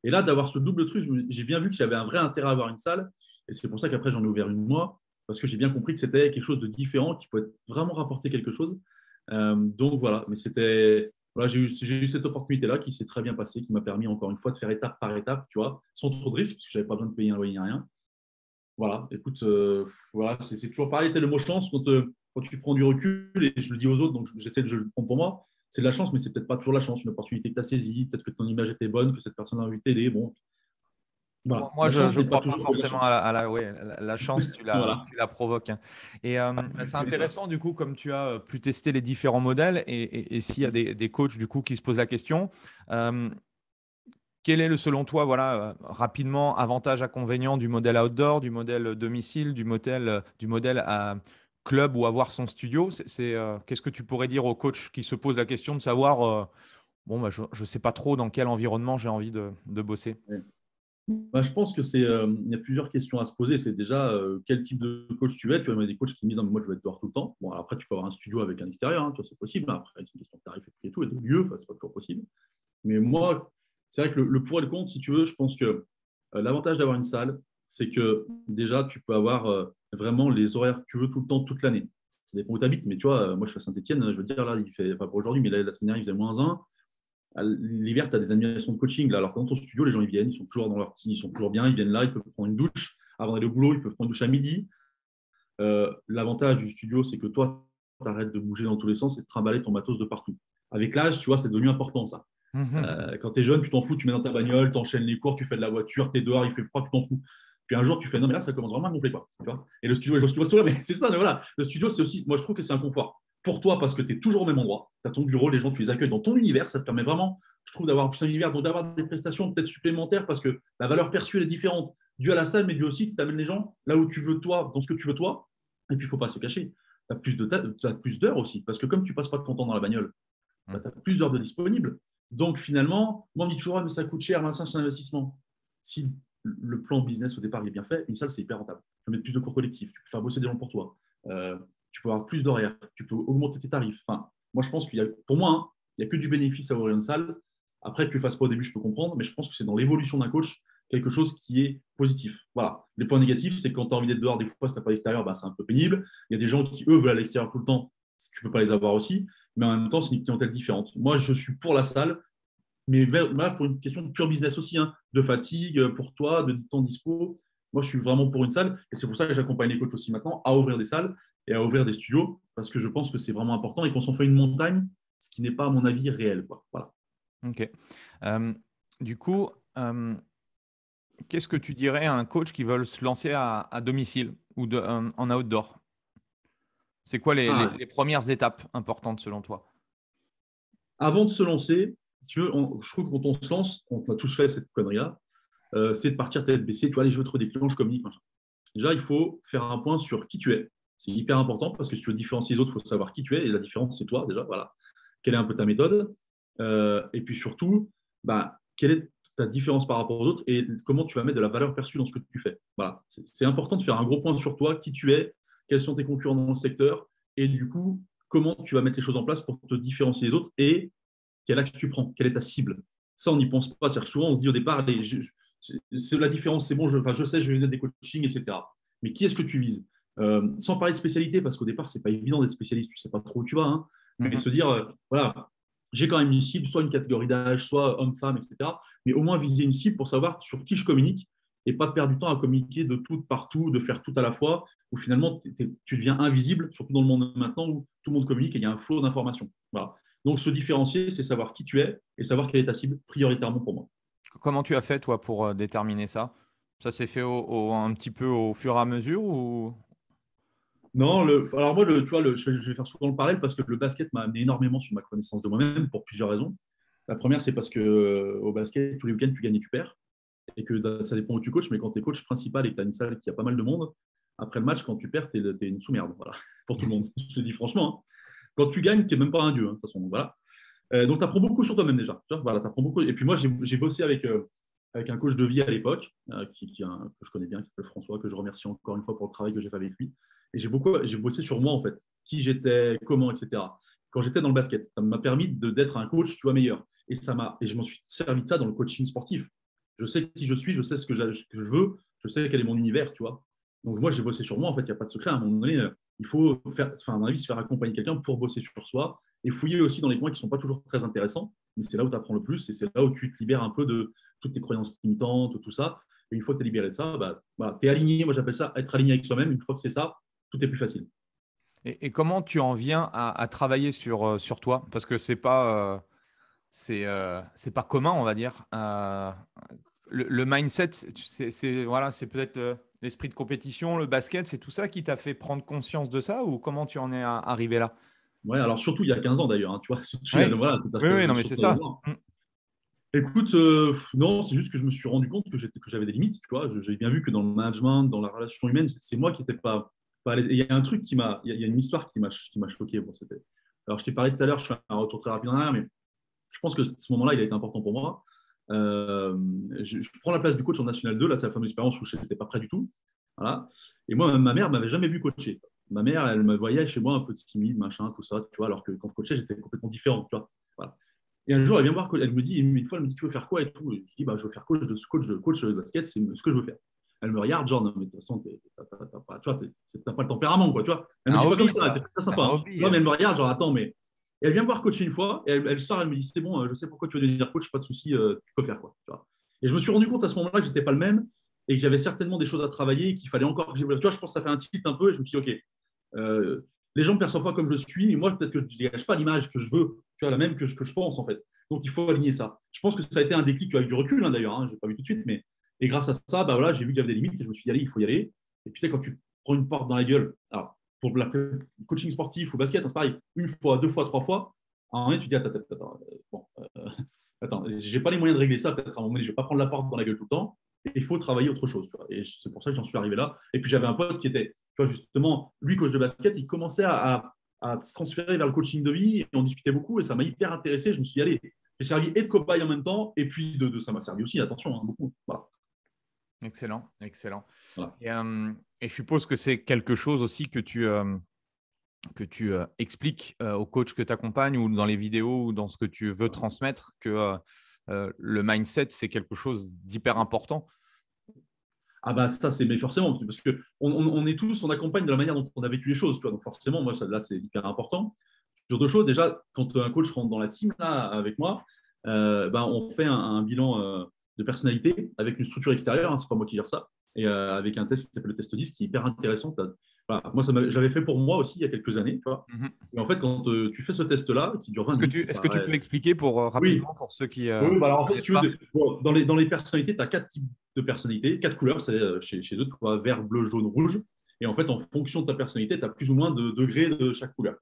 Et là, d'avoir ce double truc, j'ai bien vu qu'il y avait un vrai intérêt à avoir une salle. Et c'est pour ça qu'après, j'en ai ouvert une moi, parce que j'ai bien compris que c'était quelque chose de différent, qui pouvait vraiment rapporter quelque chose. Donc voilà, mais voilà, j'ai eu cette opportunité-là qui s'est très bien passée, qui m'a permis encore une fois de faire étape par étape, tu vois, sans trop de risques, parce que je n'avais pas besoin de payer un loyer ni rien. Voilà, écoute, voilà, c'est toujours pareil, le mot chance quand tu prends du recul, et je le dis aux autres, donc je le prends pour moi, c'est de la chance, mais c'est peut-être pas toujours la chance, une opportunité que tu as saisie, peut-être que ton image était bonne, que cette personne a envie de t'aider, bon. Voilà. Moi, je ne crois pas forcément à la chance, tu la provoques. Hein. Et c'est intéressant, du coup, comme tu as pu tester les différents modèles, et s'il y a des coachs, du coup, qui se posent la question, quel est, selon toi, voilà, rapidement, avantage, inconvénient du modèle outdoor, du modèle domicile, du modèle à club ou avoir son studio? Qu'est-ce que tu pourrais dire aux coachs qui se posent la question de savoir, je ne sais pas trop dans quel environnement j'ai envie de bosser? Je pense que il y a plusieurs questions à se poser. C'est déjà quel type de coach tu veux être. Tu vois, il y a des coachs qui me disent non, mais moi je veux être dehors tout le temps. Bon, après, tu peux avoir un studio avec un extérieur, hein, c'est possible. Après, c'est une question de tarif et tout, et de lieu, c'est pas toujours possible. Mais moi, c'est vrai que le pour et le contre, si tu veux, je pense que l'avantage d'avoir une salle, c'est que déjà, tu peux avoir vraiment les horaires que tu veux tout le temps, toute l'année. Ça dépend où tu habites, mais tu vois, moi je suis à Saint-Etienne, je veux dire, là, il fait, pas pour aujourd'hui, mais la semaine dernière, il faisait -1. L'hiver, tu as des animations de coaching. Là. Alors que dans ton studio, les gens ils viennent, ils sont toujours dans leur team, ils sont toujours bien, ils viennent là, ils peuvent prendre une douche avant d'aller au boulot, ils peuvent prendre une douche à midi. L'avantage du studio, c'est que toi, tu arrêtes de bouger dans tous les sens et de trimballer ton matos de partout. Avec l'âge, tu vois, c'est devenu important ça. Quand tu es jeune, tu t'en fous, tu mets dans ta bagnole, tu enchaînes les cours, tu fais de la voiture, tu es dehors, il fait froid, tu t'en fous. Puis un jour, tu fais non, mais là, ça commence vraiment à gonfler. Quoi, tu vois. Et le studio, je vois mais c'est ça, mais voilà. Le studio, c'est aussi, moi, je trouve que c'est un confort pour toi parce que tu es toujours au même endroit. Tu as ton bureau, les gens, tu les accueilles dans ton univers. Ça te permet vraiment, je trouve, d'avoir plus un univers, donc d'avoir des prestations peut-être supplémentaires parce que la valeur perçue, elle est différente. Due à la salle, mais due aussi que tu amènes les gens là où tu veux, toi, dans ce que tu veux, toi. Et puis, il ne faut pas se cacher. Tu as plus d'heures aussi parce que comme tu passes pas de ton temps dans la bagnole, tu as plus d'heures de disponibles. Donc, finalement, moi, on me dit toujours, mais ça coûte cher, c'est un investissement. Si le plan business au départ est bien fait, une salle, c'est hyper rentable. Tu peux mettre plus de cours collectifs, tu peux faire bosser des gens pour toi, tu peux avoir plus d'horaires, tu peux augmenter tes tarifs. Enfin, moi, je pense qu'il y a, pour moi, hein, il n'y a que du bénéfice à ouvrir une salle. Après, que tu ne le fasses pas au début, je peux comprendre, mais je pense que c'est dans l'évolution d'un coach quelque chose qui est positif. Voilà. Les points négatifs, c'est que quand tu as envie d'être dehors, des fois, si tu n'as pas l'extérieur, bah, c'est un peu pénible. Il y a des gens qui, eux, veulent à l'extérieur tout le temps. Tu ne peux pas les avoir aussi. Mais en même temps, c'est une clientèle différente. Moi, je suis pour la salle, mais là, pour une question de pure business aussi, hein, de fatigue, pour toi, de temps dispo. Moi, je suis vraiment pour une salle. Et c'est pour ça que j'accompagne les coachs aussi maintenant à ouvrir des salles et à ouvrir des studios, parce que je pense que c'est vraiment important et qu'on s'en fait une montagne, ce qui n'est pas, à mon avis, réel. Quoi. Voilà. Ok. Du coup, qu'est-ce que tu dirais à un coach qui veut se lancer à domicile ou en outdoor? C'est quoi les premières étapes importantes selon toi? Avant de se lancer, tu veux, je trouve que quand on se lance, on a tous fait cette connerie-là, c'est de partir tête baissée. Tu vois, allez, je veux trouver des clients, je communique. Machin. Déjà, il faut faire un point sur qui tu es. C'est hyper important parce que si tu veux différencier les autres, il faut savoir qui tu es. Et la différence, c'est toi, déjà. Voilà. Quelle est un peu ta méthode? Et puis surtout, bah, quelle est ta différence par rapport aux autres et comment tu vas mettre de la valeur perçue dans ce que tu fais. Voilà. C'est important de faire un gros point sur toi, qui tu es, quels sont tes concurrents dans le secteur et du coup, comment tu vas mettre les choses en place pour te différencier des autres et quel axe tu prends, quelle est ta cible. Ça, on n'y pense pas. C'est-à-dire que souvent, on se dit au départ, c'est la différence, c'est bon, je sais, je vais donner des coachings, etc. Mais qui est-ce que tu vises? Sans parler de spécialité, parce qu'au départ, ce n'est pas évident d'être spécialiste, tu ne sais pas trop où tu vas, hein, mais se dire, voilà, j'ai quand même une cible, soit une catégorie d'âge, soit homme-femme, etc. Mais au moins viser une cible pour savoir sur qui je communique et pas perdre du temps à communiquer de tout, partout, de faire tout à la fois, où finalement, tu deviens invisible, surtout dans le monde maintenant où tout le monde communique et il y a un flot d'informations. Voilà. Donc, se différencier, c'est savoir qui tu es et savoir quelle est ta cible prioritairement pour moi. Comment tu as fait, toi, pour déterminer ça? Ça s'est fait un petit peu au fur et à mesure ou... Non, alors moi, tu vois, je vais faire souvent le parallèle parce que le basket m'a amené énormément sur ma connaissance de moi-même pour plusieurs raisons. La première, c'est parce que au basket, tous les week-ends, tu gagnes et tu perds. Et que ça dépend où tu coaches, mais quand tu es coach principal et que tu as une salle qui a pas mal de monde, après le match, quand tu perds, tu es une sous-merde. Voilà, pour tout le monde. Je te le dis franchement. Hein. Quand tu gagnes, tu n'es même pas un dieu, hein, de toute façon. Donc, voilà. Donc, tu apprends beaucoup sur toi-même déjà. Voilà, t'apprends beaucoup. Et puis moi, j'ai bossé avec un coach de vie à l'époque, que je connais bien, qui s'appelle François, que je remercie encore une fois pour le travail que j'ai fait avec lui. Et j'ai bossé sur moi, en fait, qui j'étais, comment, etc. Quand j'étais dans le basket, ça m'a permis d'être un coach, tu vois, meilleur. Et je m'en suis servi de ça dans le coaching sportif. Je sais qui je suis, je sais ce que je veux, je sais quel est mon univers, tu vois. Donc moi, j'ai bossé sur moi, en fait, il n'y a pas de secret. À un moment donné, il faut à mon avis, se faire accompagner quelqu'un pour bosser sur soi et fouiller aussi dans les coins qui ne sont pas toujours très intéressants, mais c'est là où tu apprends le plus et c'est là où tu te libères un peu de toutes tes croyances limitantes, tout ça. Et une fois que tu es libéré de ça, voilà, tu es aligné. Moi, j'appelle ça être aligné avec soi-même. Une fois que c'est ça, tout est plus facile. Et comment tu en viens à travailler sur toi? Parce que c'est pas commun, on va dire. Le mindset, voilà, c'est peut-être l'esprit de compétition, le basket, c'est tout ça qui t'a fait prendre conscience de ça ou comment tu en es arrivé là? Ouais, alors surtout il y a 15 ans d'ailleurs, hein, tu vois. Oui, Voilà, oui, non, mais c'est ça. Écoute, non, c'est juste que je me suis rendu compte que j'avais des limites, tu vois. J'ai bien vu que dans le management, dans la relation humaine, c'est moi qui n'étais pas à l'aise. Et il y a un truc il y a une histoire qui m'a choqué. Bon, alors, je t'ai parlé tout à l'heure, je fais un retour très rapide en arrière, mais je pense que ce moment-là, il a été important pour moi. Je prends la place du coach en National 2, là, c'est la fameuse expérience où je n'étais pas prêt du tout. Voilà. Et moi, ma mère ne m'avait jamais vu coacher. Ma mère, elle me voyait chez moi un peu timide, machin, tout ça, tu vois, alors que quand je coachais, j'étais complètement différent, tu vois. Voilà. Et un jour, elle vient voir, elle me dit, une fois, elle me dit, tu veux faire quoi et tout. Et je dis, je veux faire coach de basket, c'est ce que je veux faire. Elle me regarde, genre, non, mais de toute façon, t'as pas le tempérament, quoi, tu vois. Elle me dit pas comme ça, c'est pas sympa. Hein. Mais elle me regarde, genre, attends, mais. Et elle vient me voir coacher une fois, et elle sort, elle me dit, c'est bon, je sais pourquoi tu veux devenir coach, pas de souci, tu peux faire quoi. Tu vois. Et je me suis rendu compte à ce moment-là que je n'étais pas le même et que j'avais certainement des choses à travailler et qu'il fallait encore que j'évolue. Tu vois, je pense que ça fait un tilt un peu et je me suis dit, OK, les gens me perçoivent pas comme je suis, et moi, peut-être que je ne dégage pas l'image que je veux, tu vois, la même que je pense en fait. Donc, il faut aligner ça. Je pense que ça a été un déclic, tu vois, avec du recul d'ailleurs, je n'ai pas vu tout de suite, mais et grâce à ça, bah, voilà, j'ai vu que j'avais des limites et je me suis dit, allez, il faut y aller. Et puis, tu sais, quand tu prends une porte dans la gueule, alors, pour le coaching sportif ou basket, c'est pareil, une fois, deux fois, trois fois, à un moment donné, tu te dis, attends, j'ai pas les moyens de régler ça, peut-être à un moment donné, je vais pas prendre la porte dans la gueule tout le temps, et il faut travailler autre chose. Tu vois. Et c'est pour ça que j'en suis arrivé là. Et puis, j'avais un pote qui était, tu vois, justement, lui, coach de basket, il commençait à se transférer vers le coaching de vie, et on discutait beaucoup, et ça m'a hyper intéressé. Je me suis dit, allez, j'ai servi et de cobaye en même temps, et puis ça m'a servi aussi, attention, beaucoup. Voilà. Excellent, excellent. Voilà. Et je suppose que c'est quelque chose aussi que tu expliques aux coachs que tu accompagnes ou dans les vidéos ou dans ce que tu veux transmettre, que le mindset, c'est quelque chose d'hyper important. Ah bah ça, mais forcément, parce qu'on est tous, on accompagne de la manière dont on a vécu les choses. Tu vois, donc forcément, moi, là, c'est hyper important. Sur deux choses, déjà, quand un coach rentre dans la team là, avec moi, on fait un bilan de personnalité avec une structure extérieure, c'est pas moi qui gère ça, et avec un test qui s'appelle le test 10 qui est hyper intéressant. Voilà, moi, j'avais fait pour moi aussi il y a quelques années. Tu vois. Et en fait, quand tu fais ce test-là, qui dure 20 minutes… Est-ce que tu peux expliquer rapidement pour ceux qui… Oui, alors en fait, si tu veux, dans les personnalités, tu as 4 types de personnalités, 4 couleurs, c'est chez eux, tu vois, vert, bleu, jaune, rouge. Et en fait, en fonction de ta personnalité, tu as plus ou moins de degrés de chaque couleur.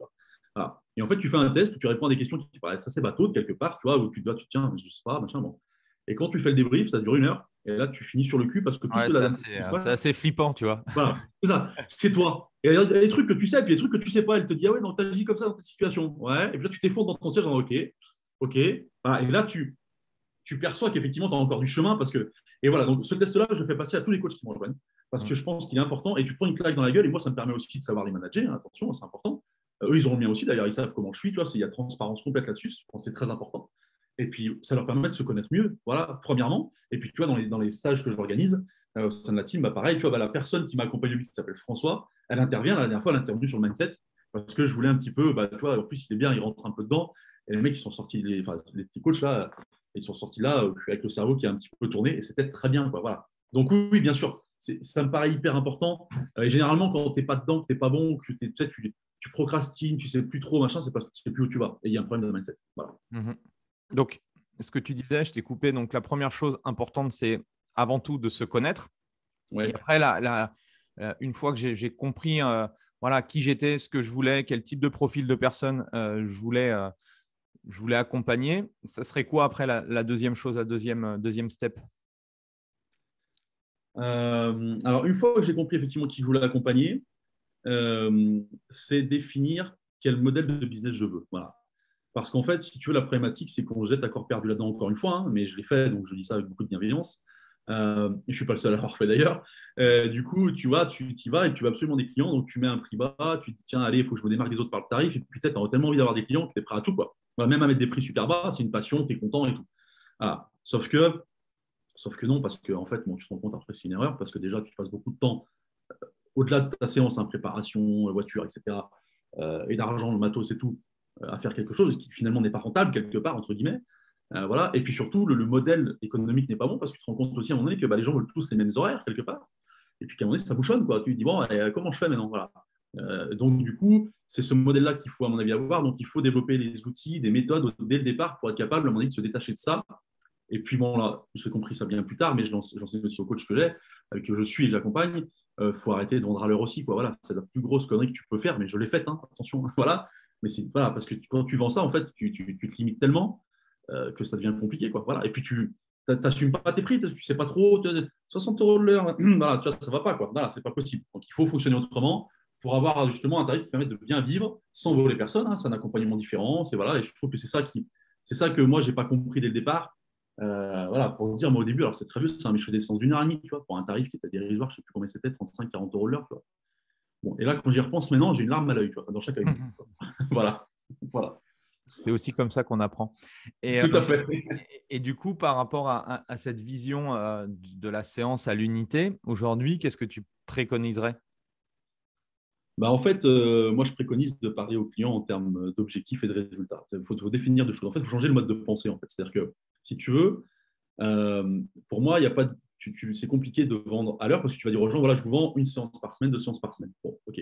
Voilà. Et en fait, tu fais un test où tu réponds à des questions qui paraissent assez bateau de quelque part, tu vois, où tu te tiens, je sais pas, machin, bon. Et quand tu fais le débrief, ça dure 1 heure. Et là, tu finis sur le cul parce que tout cela… C'est assez flippant, tu vois. Voilà, c'est ça, c'est toi. Et il y a des trucs que tu sais, et puis des trucs que tu sais pas. Elle te dit, ah ouais, non, t'as agi comme ça dans cette situation. Ouais. Et puis là, tu t'effondres dans ton siège en OK. Voilà. Et là, tu perçois qu'effectivement, tu as encore du chemin parce que. Et voilà, donc ce test-là, je le fais passer à tous les coachs qui me rejoignent parce que je pense qu'il est important. Et tu prends une claque dans la gueule, et moi, ça me permet aussi de savoir les manager. Attention, c'est important. Eux, ils ont le mien aussi, d'ailleurs, ils savent comment je suis. Tu vois, il y a transparence complète là-dessus. Je pense que c'est très important. Et puis, ça leur permet de se connaître mieux, voilà, premièrement. Et puis, tu vois, dans les stages que j'organise, au sein de la team, pareil, tu vois, la personne qui m'accompagne, qui s'appelle François, elle intervient. La dernière fois, elle est intervenue sur le mindset parce que je voulais un petit peu, tu vois, en plus, il est bien, il rentre un peu dedans. Et les mecs, ils sont sortis, les petits coachs là, ils sont sortis là avec le cerveau qui a un petit peu tourné et c'était très bien, quoi, voilà. Donc, oui, bien sûr, ça me paraît hyper important. Et généralement, quand tu n'es pas dedans, que tu n'es pas bon, que tu procrastines, tu ne sais plus trop, machin, c'est parce que tu ne sais plus où tu vas. Et il y a un problème de mindset. Voilà. Donc, ce que tu disais, je t'ai coupé. Donc, la première chose importante, c'est avant tout de se connaître. Ouais. Et après, une fois que j'ai compris voilà, qui j'étais, ce que je voulais, quel type de profil de personne je voulais accompagner, ça serait quoi après la deuxième chose, la deuxième step? Alors, une fois que j'ai compris effectivement qui je voulais accompagner, c'est définir quel modèle de business je veux. Voilà. Parce qu'en fait, si tu veux, la problématique, c'est qu'on jette à corps perdu là-dedans encore une fois, mais je l'ai fait, donc je dis ça avec beaucoup de bienveillance. Je ne suis pas le seul à l'avoir fait d'ailleurs. Du coup, tu vois, tu y vas et tu veux absolument des clients, donc tu mets un prix bas, tu te dis, tiens, allez, il faut que je me démarque des autres par le tarif, et puis peut-être tu as tellement envie d'avoir des clients que tu es prêt à tout, quoi. Même à mettre des prix super bas, c'est une passion, tu es content et tout. Voilà. Sauf que non, parce que en fait, tu te rends compte après, c'est une erreur, parce que déjà, tu passes beaucoup de temps au-delà de ta séance, préparation, voiture, etc., et d'argent, le matos et tout, à faire quelque chose qui finalement n'est pas rentable quelque part, entre guillemets. Voilà. Et puis surtout, le modèle économique n'est pas bon parce que tu te rends compte aussi à un moment donné que les gens veulent tous les mêmes horaires quelque part. Et puis qu'à un moment donné, ça bouchonne, quoi. Tu te dis, bon, comment je fais maintenant, voilà. Donc, du coup, c'est ce modèle-là qu'il faut, à mon avis, avoir. Donc, il faut développer les outils, des méthodes dès le départ pour être capable, à un moment donné, de se détacher de ça. Et puis, bon, là, j'ai compris ça bien plus tard, mais j'enseigne aussi aux coachs que j'ai, avec que je suis et que j'accompagne. Faut arrêter de vendre à l'heure aussi, quoi. Voilà, c'est la plus grosse connerie que tu peux faire, mais je l'ai faite, attention, voilà. Mais c'est voilà, parce que quand tu vends ça, en fait, tu te limites tellement que ça devient compliqué, quoi. Voilà. Et puis tu n'assumes pas tes prix, tu ne sais pas trop, 60 € de l'heure, voilà, tu vois, ça ne va pas, quoi. Voilà, c'est pas possible. Donc il faut fonctionner autrement pour avoir justement un tarif qui permet de bien vivre sans voler personne. C'est un accompagnement différent, voilà. Et je trouve que c'est ça que moi j'ai pas compris dès le départ. Voilà, pour dire, moi au début, alors c'est très vieux, c'est un méchant d'essence d'1h30, tu vois, pour un tarif qui était dérisoire, je ne sais plus combien c'était, 35-40 € de l'heure, tu vois. Bon, et là, quand j'y repense maintenant, j'ai une larme à l'œil, tu vois, dans chaque œil. Voilà. C'est aussi comme ça qu'on apprend. Tout à fait. Et du coup, par rapport à cette vision de la séance à l'unité, aujourd'hui, qu'est-ce que tu préconiserais? En fait, moi, je préconise de parler aux clients en termes d'objectifs et de résultats. Il faut définir des choses. En fait, il faut changer le mode de pensée. En fait. C'est-à-dire que si tu veux, pour moi, il y a pas de- c'est compliqué de vendre à l'heure parce que tu vas dire aux gens, voilà, je vous vends une séance par semaine, 2 séances par semaine. Bon, ok.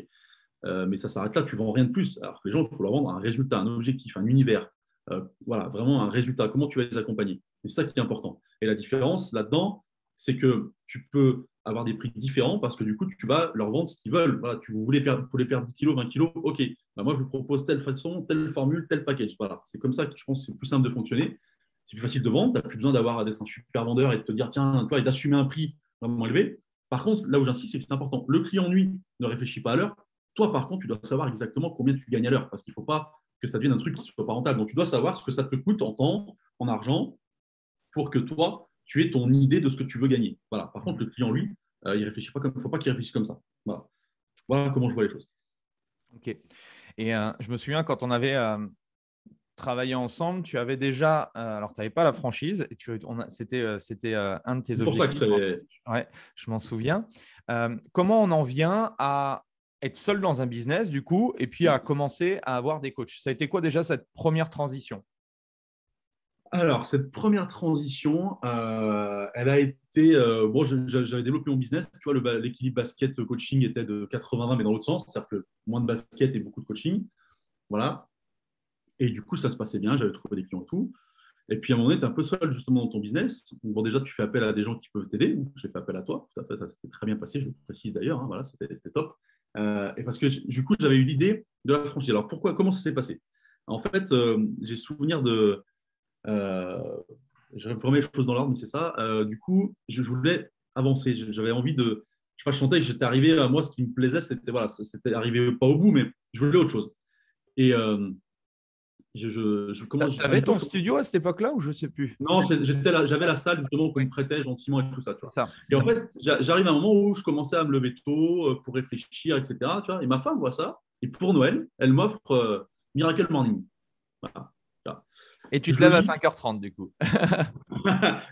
Mais ça s'arrête là, tu ne vends rien de plus. Alors que les gens, il faut leur vendre un résultat, un objectif, un univers. Voilà, vraiment un résultat. Comment tu vas les accompagner? C'est ça qui est important. Et la différence là-dedans, c'est que tu peux avoir des prix différents parce que du coup, tu vas leur vendre ce qu'ils veulent. Voilà, vous voulez perdre 10 kilos, 20 kilos, ok. Moi, je vous propose telle façon, telle formule, tel package. Voilà, c'est comme ça que je pense que c'est plus simple de fonctionner. C'est plus facile de vendre. Tu n'as plus besoin d'être un super vendeur et de te dire, tiens, toi, et d'assumer un prix vraiment élevé. Par contre, là où j'insiste, c'est que c'est important. Le client, lui, ne réfléchit pas à l'heure. Toi, par contre, tu dois savoir exactement combien tu gagnes à l'heure parce qu'il ne faut pas que ça devienne un truc qui ne soit pas rentable. Donc, tu dois savoir ce que ça te coûte en temps, en argent, pour que toi, tu aies ton idée de ce que tu veux gagner. Voilà. Par contre, le client, lui, il réfléchit pas comme, il ne faut pas qu'il réfléchisse comme ça. Voilà. Voilà comment je vois les choses. Ok. Et je me souviens quand on avait travaillé ensemble, tu avais déjà, alors tu n'avais pas la franchise, c'était un de tes C'est pour ça objectifs. que Ouais, je m'en souviens. Comment on en vient à être seul dans un business, du coup, et puis à commencer à avoir des coachs? Ça a été quoi déjà cette première transition? Alors, cette première transition, elle a été. Bon, j'avais développé mon business. Tu vois, l'équilibre basket-coaching était de 80-20, mais dans l'autre sens. C'est-à-dire que moins de basket et beaucoup de coaching. Voilà. Et du coup, ça se passait bien. J'avais trouvé des clients et tout. Et puis, à un moment donné, tu es un peu seul justement dans ton business. Bon, déjà, tu fais appel à des gens qui peuvent t'aider. J'ai fait appel à toi. Tout à fait, ça s'était très bien passé. Je le précise d'ailleurs. Hein, voilà, c'était top. Et parce que du coup, j'avais eu l'idée de la franchise. Alors, comment ça s'est passé? En fait, j'ai souvenir de. Euh, je remets les choses dans l'ordre, mais c'est ça. Du coup, je voulais avancer. J'avais envie de. Je sais pas, je sentais que j'étais arrivé à moi, ce qui me plaisait, c'était voilà, c'était arrivé pas au bout, mais je voulais autre chose. Et Tu comment, à avais ton l'époque, studio à cette époque-là ou je ne sais plus? non, j'avais la salle justement qu'on Oui, me prêtait gentiment et tout ça, tu c'est vois. ça. Et en fait, j'arrive à un moment où je commençais à me lever tôt pour réfléchir, etc. Tu vois, et ma femme voit ça. Et pour Noël, elle m'offre Miracle Morning. Voilà. Et tu te Je le lèves à lis, 5h30 du coup.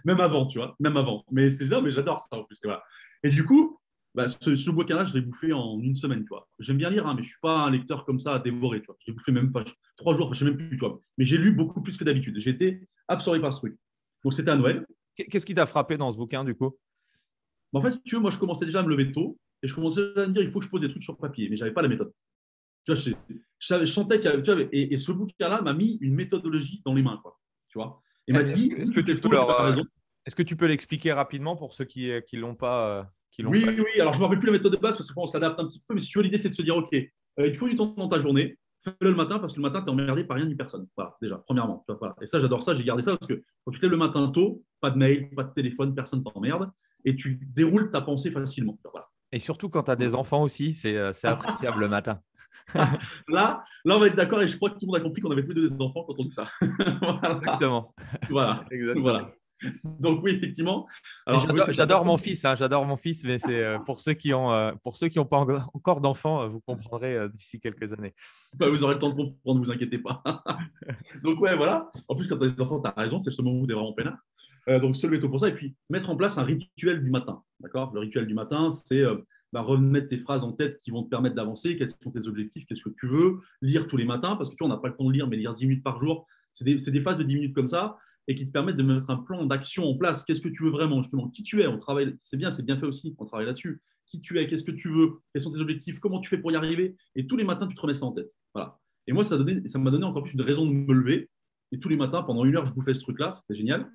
même avant, tu vois, même avant. Mais c'est là, mais j'adore ça en plus. Voilà. Et du coup, ce bouquin-là, je l'ai bouffé en une semaine, tu vois. J'aime bien lire, hein, mais je suis pas un lecteur comme ça à dévorer, tu vois. Je l'ai bouffé même pas 3 jours, je sais même plus, tu vois. Mais j'ai lu beaucoup plus que d'habitude. J'ai été absorbé par ce truc. Donc c'était à Noël. Qu'est-ce qui t'a frappé dans ce bouquin du coup? En fait, si tu veux, moi, je commençais déjà à me lever tôt et je commençais à me dire, il faut que je pose des trucs sur papier, mais j'avais pas la méthode. Tu vois, je sentais qu'il y avait, tu vois, et ce bouquin-là m'a mis une méthodologie dans les mains, quoi. Tu vois, et m'a dit, Est-ce oui, que tu tu fais peux tôt, tu as raison. est-ce que tu peux l'expliquer rapidement pour ceux qui l'ont pas, qui l'ont Oui, pas lu? oui, alors je ne me rappelle plus la méthode de base parce qu'on s'adapte un petit peu, mais si tu veux, l'idée, c'est de se dire, OK, il faut du temps dans ta journée, fais-le le matin parce que le matin, tu es emmerdé par rien ni personne. Voilà, déjà, premièrement. Tu vois, voilà. Et ça, j'adore ça, j'ai gardé ça parce que quand tu te lèves le matin tôt, pas de mail, pas de téléphone, personne t'emmerde et tu déroules ta pensée facilement. Voilà. Et surtout quand tu as des enfants aussi, c'est appréciable le matin. Là, on va être d'accord et je crois que tout le monde a compris qu'on avait tous les deux des enfants quand on dit ça. Voilà. Exactement. Voilà. Exactement. Voilà. Donc oui, effectivement. Et Alors oui, c'est ça. j'adore mon fils, hein, j'adore mon fils, mais c'est pour ceux qui ont pas encore d'enfants, vous comprendrez d'ici quelques années. Vous aurez le temps de comprendre, ne vous inquiétez pas. Donc ouais, voilà. En plus, quand tu as des enfants, tu as raison, c'est le moment où tu es vraiment peinard. Donc se lever tôt pour ça et puis mettre en place un rituel du matin. D'accord. Le rituel du matin, c'est remettre tes phrases en tête qui vont te permettre d'avancer, quels sont tes objectifs, qu'est-ce que tu veux, lire tous les matins, parce que tu vois, on n'a pas le temps de lire, mais lire 10 minutes par jour, c'est des phases de 10 minutes comme ça et qui te permettent de mettre un plan d'action en place. Qu'est-ce que tu veux vraiment, justement? Qui tu es? On travaille, c'est bien fait aussi, on travaille là-dessus. Qui tu es? Qu'est-ce que tu veux? Quels sont tes objectifs? Comment tu fais pour y arriver? Et tous les matins, tu te remets ça en tête. Voilà. Et moi, ça m'a donné encore plus une raison de me lever. Et tous les matins, pendant 1 heure, je bouffais ce truc-là. C'était génial.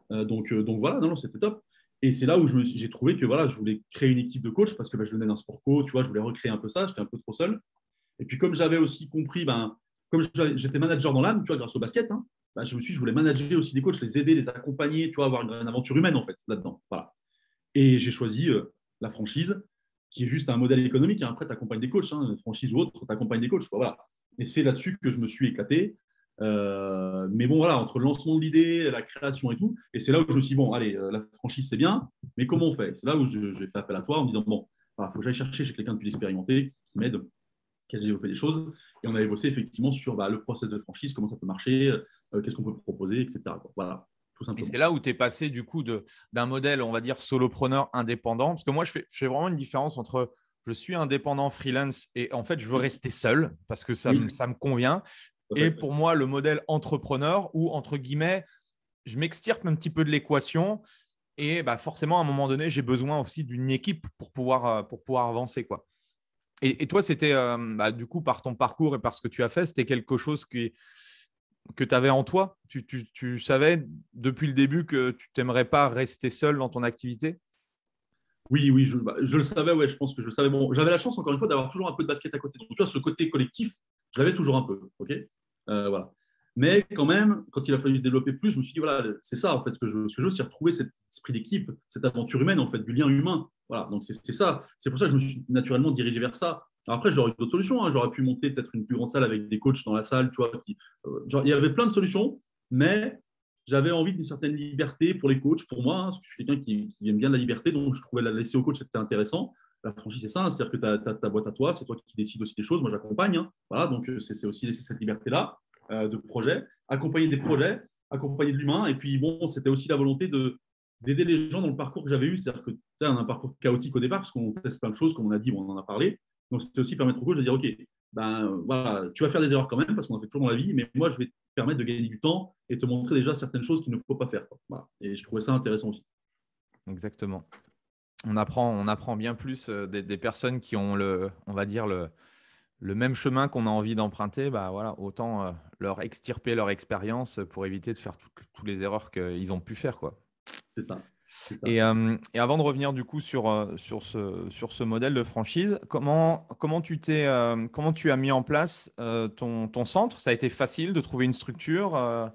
Donc voilà, non, c'était top. Et c'est là où j'ai trouvé que voilà, je voulais créer une équipe de coach parce que je venais d'un sport co, tu vois, je voulais recréer un peu ça, j'étais un peu trop seul. Et puis comme j'avais aussi compris, comme j'étais manager dans l'âme, tu vois, grâce au basket, hein, je voulais manager aussi des coachs, les aider, les accompagner, tu vois, avoir une aventure humaine en fait là-dedans. Voilà. Et j'ai choisi la franchise, qui est juste un modèle économique. Hein. Après, tu accompagnes des coachs, hein, franchise ou autre, tu accompagnes des coachs. Quoi, voilà. Et c'est là-dessus que je me suis éclaté. Mais bon, voilà, entre le lancement de l'idée, la création et tout, et c'est là où je me suis dit, bon, allez, la franchise, c'est bien, mais comment on fait? C'est là où j'ai fait appel à toi en me disant, bon, il faut que j'aille chercher chez quelqu'un de plus expérimenté qui m'aide, qui a développé des choses. Et on avait bossé effectivement sur le process de franchise, comment ça peut marcher, qu'est-ce qu'on peut proposer, etc. Quoi. Voilà, tout Et simplement. c'est là où tu es passé du coup d'un modèle, on va dire, solopreneur indépendant. Parce que moi, je fais vraiment une différence entre je suis indépendant freelance et en fait, je veux rester seul parce que ça me convient. Ouais. Et pour moi, le modèle entrepreneur où, entre guillemets, je m'extirpe un petit peu de l'équation et forcément, à un moment donné, j'ai besoin aussi d'une équipe pour pouvoir avancer, quoi. Et toi, c'était du coup, par ton parcours et par ce que tu as fait, c'était quelque chose que tu avais en toi. Tu savais depuis le début que tu t'aimerais pas rester seul dans ton activité? Oui, je le savais, ouais, je pense que je le savais. Bon, j'avais la chance, encore une fois, d'avoir toujours un peu de basket à côté. Donc, tu vois, ce côté collectif, je l'avais toujours un peu. OK. Voilà. Mais quand même, quand il a fallu se développer plus, je me suis dit, voilà, c'est ça, en fait, ce que je veux, c'est retrouver cet esprit d'équipe, cette aventure humaine, en fait, du lien humain. Voilà. Donc, c'est ça. C'est pour ça que je me suis naturellement dirigé vers ça. Alors après, j'aurais eu d'autres solutions, hein. J'aurais pu monter peut-être une plus grande salle avec des coachs dans la salle, tu vois. Genre, il y avait plein de solutions, mais j'avais envie d'une certaine liberté pour les coachs, pour moi, hein, parce que je suis quelqu'un qui aime bien la liberté, donc je trouvais la laisser aux coachs, c'était intéressant. La franchise, c'est ça, hein, c'est-à-dire que tu as ta boîte à toi, c'est toi qui décides aussi des choses, moi j'accompagne. Hein, voilà, donc c'est aussi laisser cette liberté-là de projet, accompagner des projets, accompagner de l'humain, et puis bon, c'était aussi la volonté d'aider les gens dans le parcours que j'avais eu, c'est-à-dire que tu as un parcours chaotique au départ, parce qu'on teste plein de choses, comme on a dit, on en a parlé. Donc c'était aussi permettre aux coachs de dire, OK, voilà, tu vas faire des erreurs quand même, parce qu'on en fait toujours dans la vie, mais moi je vais permettre de gagner du temps et te montrer déjà certaines choses qu'il ne faut pas faire, quoi. Voilà. Et je trouvais ça intéressant aussi. Exactement. On apprend bien plus des personnes qui ont on va dire le même chemin qu'on a envie d'emprunter. Voilà, autant leur extirper leur expérience pour éviter de faire toutes les erreurs qu'ils ont pu faire, quoi. C'est ça. Et avant de revenir du coup sur ce modèle de franchise, comment tu as mis en place ton centre? Ça a été facile de trouver une structure?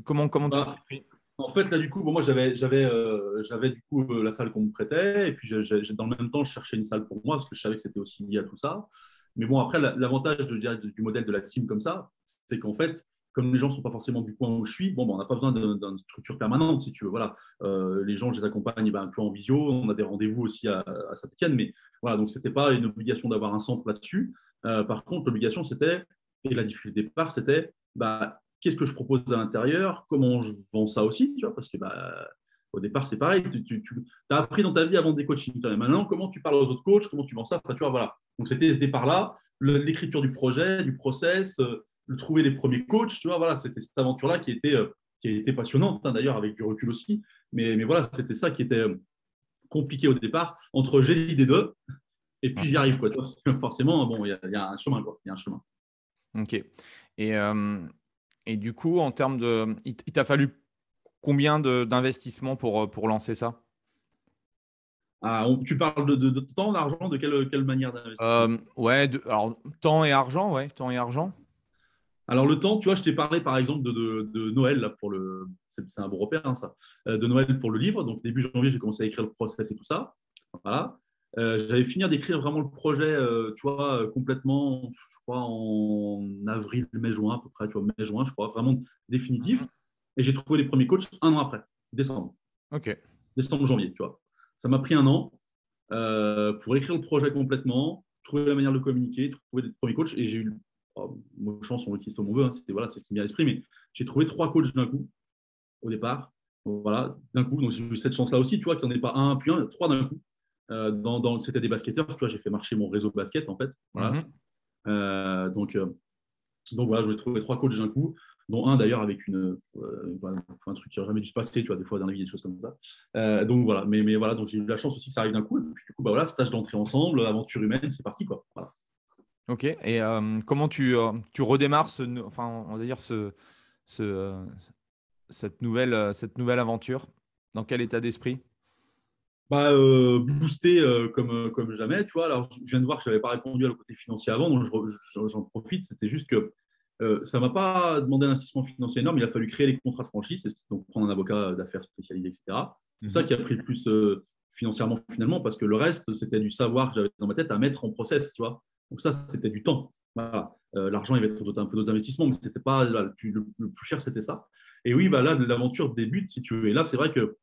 Comment tu t'y es pris? En fait, là, du coup, bon, moi, j'avais du coup la salle qu'on me prêtait, et puis dans le même temps, je cherchais une salle pour moi, parce que je savais que c'était aussi lié à tout ça. Mais bon, après, l'avantage du modèle de la team comme ça, c'est qu'en fait, comme les gens ne sont pas forcément du coin où je suis, bon, on n'a pas besoin d'une structure permanente, si tu veux. Voilà. Les gens, je les accompagne un peu en visio, on a des rendez-vous aussi à Saint-Étienne, mais voilà, donc ce n'était pas une obligation d'avoir un centre là-dessus. Par contre, l'obligation, c'était, et la difficulté de départ, c'était qu'est-ce que je propose à l'intérieur, comment je vends ça aussi, tu vois, parce que au départ, c'est pareil, tu as appris dans ta vie à vendre des coachings. Maintenant, comment tu parles aux autres coachs, comment tu vends ça, tu vois, voilà. Donc, c'était ce départ-là, l'écriture du projet, du process, trouver les premiers coachs, tu vois, voilà, c'était cette aventure-là qui était passionnante, hein, d'ailleurs, avec du recul aussi. Mais voilà, c'était ça qui était compliqué au départ, entre j'ai l'idée d'eux, et puis j'y arrive, quoi. Tu vois, forcément, bon, il y a un chemin, quoi. Il y a un chemin. Ok. Et du coup, en termes de… Il t'a fallu combien d'investissement pour lancer ça? Tu parles de temps, d'argent, de quelle manière d'investissement? Ouais, alors temps et argent, ouais, temps et argent. Alors le temps, tu vois, je t'ai parlé par exemple de Noël, là, c'est un bon repère, hein, ça, de Noël pour le livre. Donc début janvier, j'ai commencé à écrire le process et tout ça. Voilà. J'avais fini d'écrire vraiment le projet, tu vois, complètement, je crois, en avril, mai, juin, à peu près, tu vois, mai, juin, je crois, vraiment définitif. Et j'ai trouvé les premiers coachs un an après, décembre. Ok. Décembre, janvier, tu vois. Ça m'a pris un an pour écrire le projet complètement, trouver la manière de communiquer, trouver les premiers coachs. Et j'ai eu, moi, chance, on veut comme on veut, hein, voilà, c'est ce qui m'est à l'esprit, mais j'ai trouvé 3 coachs d'un coup, au départ. Voilà, d'un coup. Donc j'ai eu cette chance-là aussi, tu vois, qu'il n'y en ait pas un, puis un, 3 d'un coup. C'était des basketteurs, tu vois, j'ai fait marcher mon réseau basket, en fait. Voilà. Donc voilà, je voulais trouver 3 coachs d'un coup, dont un d'ailleurs avec un truc qui n'aurait jamais dû se passer, tu vois, des fois dans la vie, des choses comme ça. Donc voilà, mais voilà, donc j'ai eu la chance aussi que ça arrive d'un coup. Et puis du coup, voilà, stage d'entrée ensemble, aventure humaine, c'est parti, quoi. Voilà. Ok. Et comment tu redémarres enfin, on va dire cette nouvelle aventure? Dans quel état d'esprit? Boosté comme jamais, tu vois. Alors, je viens de voir que je n'avais pas répondu à le côté financier avant, donc j'en profite. C'était juste que ça ne m'a pas demandé un investissement financier énorme. Il a fallu créer les contrats de franchise, donc prendre un avocat d'affaires spécialisé, etc. C'est ça qui a pris le plus financièrement, finalement, parce que le reste, c'était du savoir que j'avais dans ma tête à mettre en process, tu vois. Donc ça, c'était du temps. Voilà. L'argent, il va être un peu d'autres investissements, mais c'était pas le plus cher, c'était ça. Et oui, là, l'aventure débute, si tu veux. Et là, c'est vrai que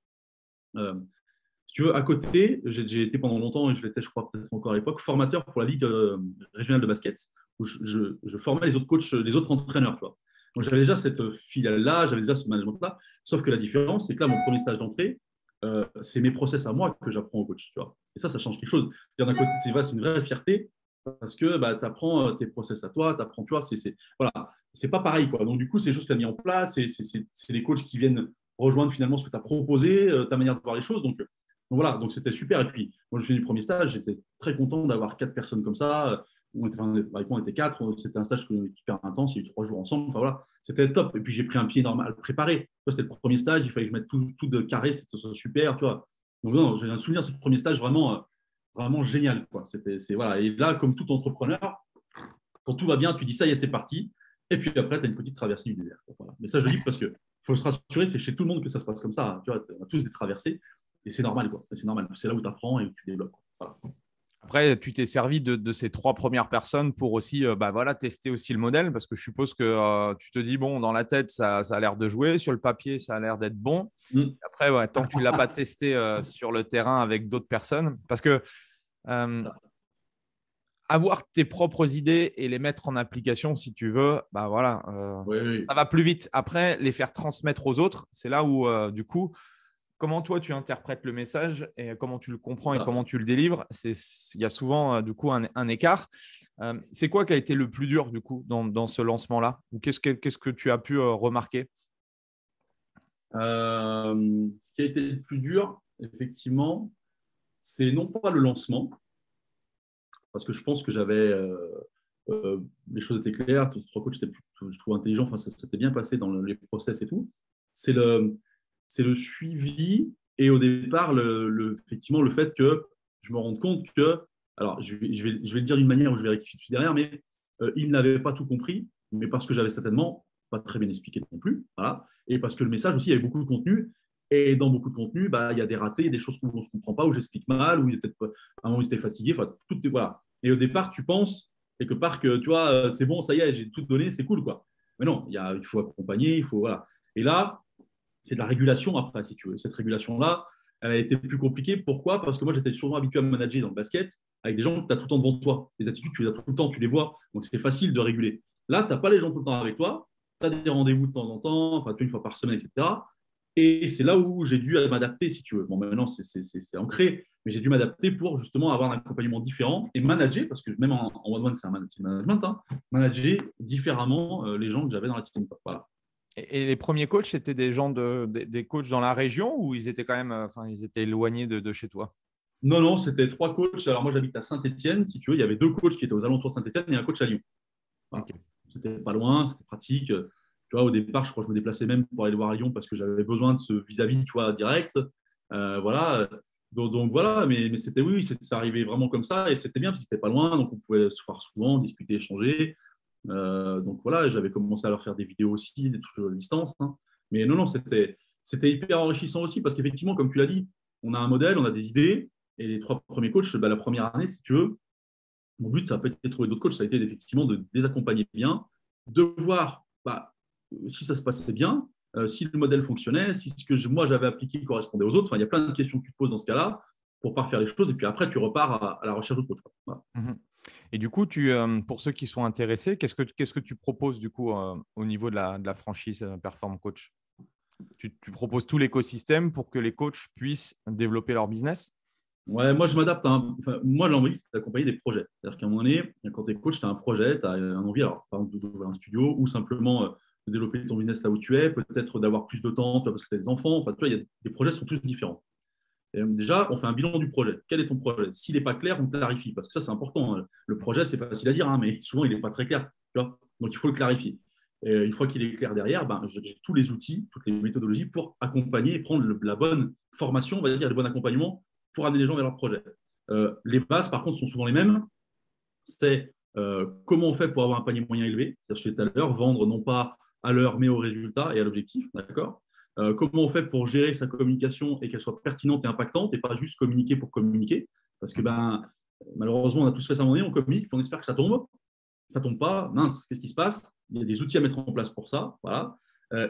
si tu veux, à côté, j'ai été pendant longtemps, et je l'étais, je crois, peut-être encore à l'époque, formateur pour la Ligue régionale de basket, où je formais les autres coachs, les autres entraîneurs. Tu vois. Donc, j'avais déjà cette filiale-là, j'avais déjà ce management-là, sauf que la différence, c'est que là, mon premier stage d'entrée, c'est mes process à moi que j'apprends au coach. Tu vois. Et ça change quelque chose. D'un côté, c'est une vraie fierté parce que tu apprends tes process à toi, tu apprends, tu vois, voilà, c'est pas pareil. Quoi. Donc, du coup, c'est des choses que tu as mis en place, c'est des coachs qui viennent rejoindre finalement ce que tu as proposé, ta manière de voir les choses. Donc voilà, donc c'était super. Et puis, moi, je fais du premier stage, j'étais très content d'avoir 4 personnes comme ça. On était 4, c'était un stage hyper intense, il y a eu 3 jours ensemble. Enfin, voilà, c'était top. Et puis, j'ai pris un pied normal préparé. C'était le premier stage, il fallait que je mette tout de carré, c'était super. Tu vois. Donc, non, j'ai un souvenir de ce premier stage vraiment, vraiment génial. Quoi. Voilà. Et là, comme tout entrepreneur, quand tout va bien, tu dis ça y est, c'est parti. Et puis après, tu as une petite traversée du désert. Voilà. Mais ça, je le dis parce qu'il faut se rassurer, c'est chez tout le monde que ça se passe comme ça. Tu vois, on a tous des traversées. Et c'est normal, quoi. C'est normal. C'est là où tu apprends et où tu développes. Voilà. Après, tu t'es servi de ces 3 premières personnes pour aussi voilà, tester aussi le modèle, parce que je suppose que tu te dis, bon, dans la tête, ça a l'air de jouer, sur le papier, ça a l'air d'être bon. Après, ouais, tant que tu ne l'as pas testé sur le terrain avec d'autres personnes, parce que avoir tes propres idées et les mettre en application, si tu veux, voilà, oui. Ça va plus vite. Après, les faire transmettre aux autres, c'est là où, du coup, comment toi, tu interprètes le message et comment tu le comprends et comment tu le délivres, il y a souvent, du coup, un écart. C'est quoi qui a été le plus dur, du coup, dans ce lancement-là? Ou qu'est-ce que tu as pu remarquer? Ce qui a été le plus dur, effectivement, c'est non pas le lancement, parce que je pense que j'avais les choses étaient claires, tous les 3 coachs étaient je trouve intelligents, enfin, ça s'était bien passé dans les process et tout. C'est le suivi et au départ, effectivement, le fait que je me rende compte que, alors je vais le dire d'une manière où je vais rectifier tout de suite derrière, mais il n'avait pas tout compris, mais parce que j'avais certainement pas très bien expliqué non plus, voilà, et parce que le message aussi, il y avait beaucoup de contenu, et dans beaucoup de contenu, il y a des ratés, il y a des choses qu'on ne se comprend pas, où j'explique mal, où il était, à un moment, il était fatigué, enfin, voilà. Et au départ, tu penses quelque part que, tu vois, c'est bon, ça y est, j'ai tout donné, c'est cool, quoi. Mais non, il faut accompagner, il faut, voilà. Et là, c'est de la régulation après, si tu veux. Cette régulation-là, elle a été plus compliquée. Pourquoi? Parce que moi, j'étais souvent habitué à me manager dans le basket avec des gens que tu as tout le temps devant toi. Les attitudes, tu les as tout le temps, tu les vois. Donc, c'est facile de réguler. Là, tu n'as pas les gens tout le temps avec toi. Tu as des rendez-vous de temps en temps, enfin, une fois par semaine, etc. Et c'est là où j'ai dû m'adapter, si tu veux. Bon, maintenant, c'est ancré, mais j'ai dû m'adapter pour justement avoir un accompagnement différent et manager, parce que même en one-one, c'est un management, hein, manager différemment les gens que j'avais dans la team. Voilà. Et les premiers coachs, c'était des gens des coachs dans la région ou ils étaient quand même, ils étaient éloignés de chez toi? Non, c'était 3 coachs. Alors moi, j'habite à Saint-Étienne, si tu veux. Il y avait 2 coachs qui étaient aux alentours de Saint-Étienne et un coach à Lyon. Voilà. Okay. C'était pas loin, c'était pratique. Tu vois, au départ, je crois que je me déplaçais même pour aller voir Lyon parce que j'avais besoin de ce vis-à-vis, tu vois, direct. Voilà. Donc voilà, mais c'était oui, ça arrivait vraiment comme ça et c'était bien parce que c'était pas loin, donc on pouvait se voir souvent, discuter, échanger. Donc voilà, j'avais commencé à leur faire des vidéos aussi, des trucs à distance. Hein. Mais non, c'était hyper enrichissant aussi parce qu'effectivement, comme tu l'as dit, on a un modèle, on a des idées. Et les 3 premiers coachs, la première année, si tu veux, mon but, ça n'a pas été de trouver d'autres coachs, ça a été effectivement de les accompagner bien, de voir si ça se passait bien, si le modèle fonctionnait, si ce que moi j'avais appliqué correspondait aux autres. Enfin, il y a plein de questions que tu te poses dans ce cas-là pour parfaire les choses. Et puis après, tu repars à la recherche d'autres coachs. Voilà. Et du coup, pour ceux qui sont intéressés, qu'est-ce que tu proposes du coup au niveau de la franchise Perform Coach? Tu proposes tout l'écosystème pour que les coachs puissent développer leur business? Ouais, moi je m'adapte. Moi, l'envie, c'est d'accompagner des projets. C'est-à-dire qu'à un moment donné, quand tu es coach, tu as un projet, tu as un envie, alors, par exemple, d'ouvrir un studio ou simplement de développer ton business là où tu es, peut-être d'avoir plus de temps parce que tu as des enfants. Enfin, tu vois, les projets sont tous différents. Et déjà, on fait un bilan du projet. Quel est ton projet? S'il n'est pas clair, on clarifie. Parce que ça, c'est important. Hein. Le projet, c'est facile à dire, hein, mais souvent, il n'est pas très clair. Tu vois, donc, il faut le clarifier. Et une fois qu'il est clair derrière, j'ai tous les outils, toutes les méthodologies pour accompagner et prendre la bonne formation, on va dire, le bon accompagnement pour amener les gens vers leur projet. Les bases, par contre, sont souvent les mêmes. C'est comment on fait pour avoir un panier moyen élevé. Je disais tout à l'heure, vendre non pas à l'heure, mais au résultat et à l'objectif. D'accord. Comment on fait pour gérer sa communication et qu'elle soit pertinente et impactante et pas juste communiquer pour communiquer. Parce que malheureusement, on a tous fait ça à un moment donné, on communique, on espère que ça tombe. Ça tombe pas, mince, qu'est-ce qui se passe? Il y a des outils à mettre en place pour ça. Voilà.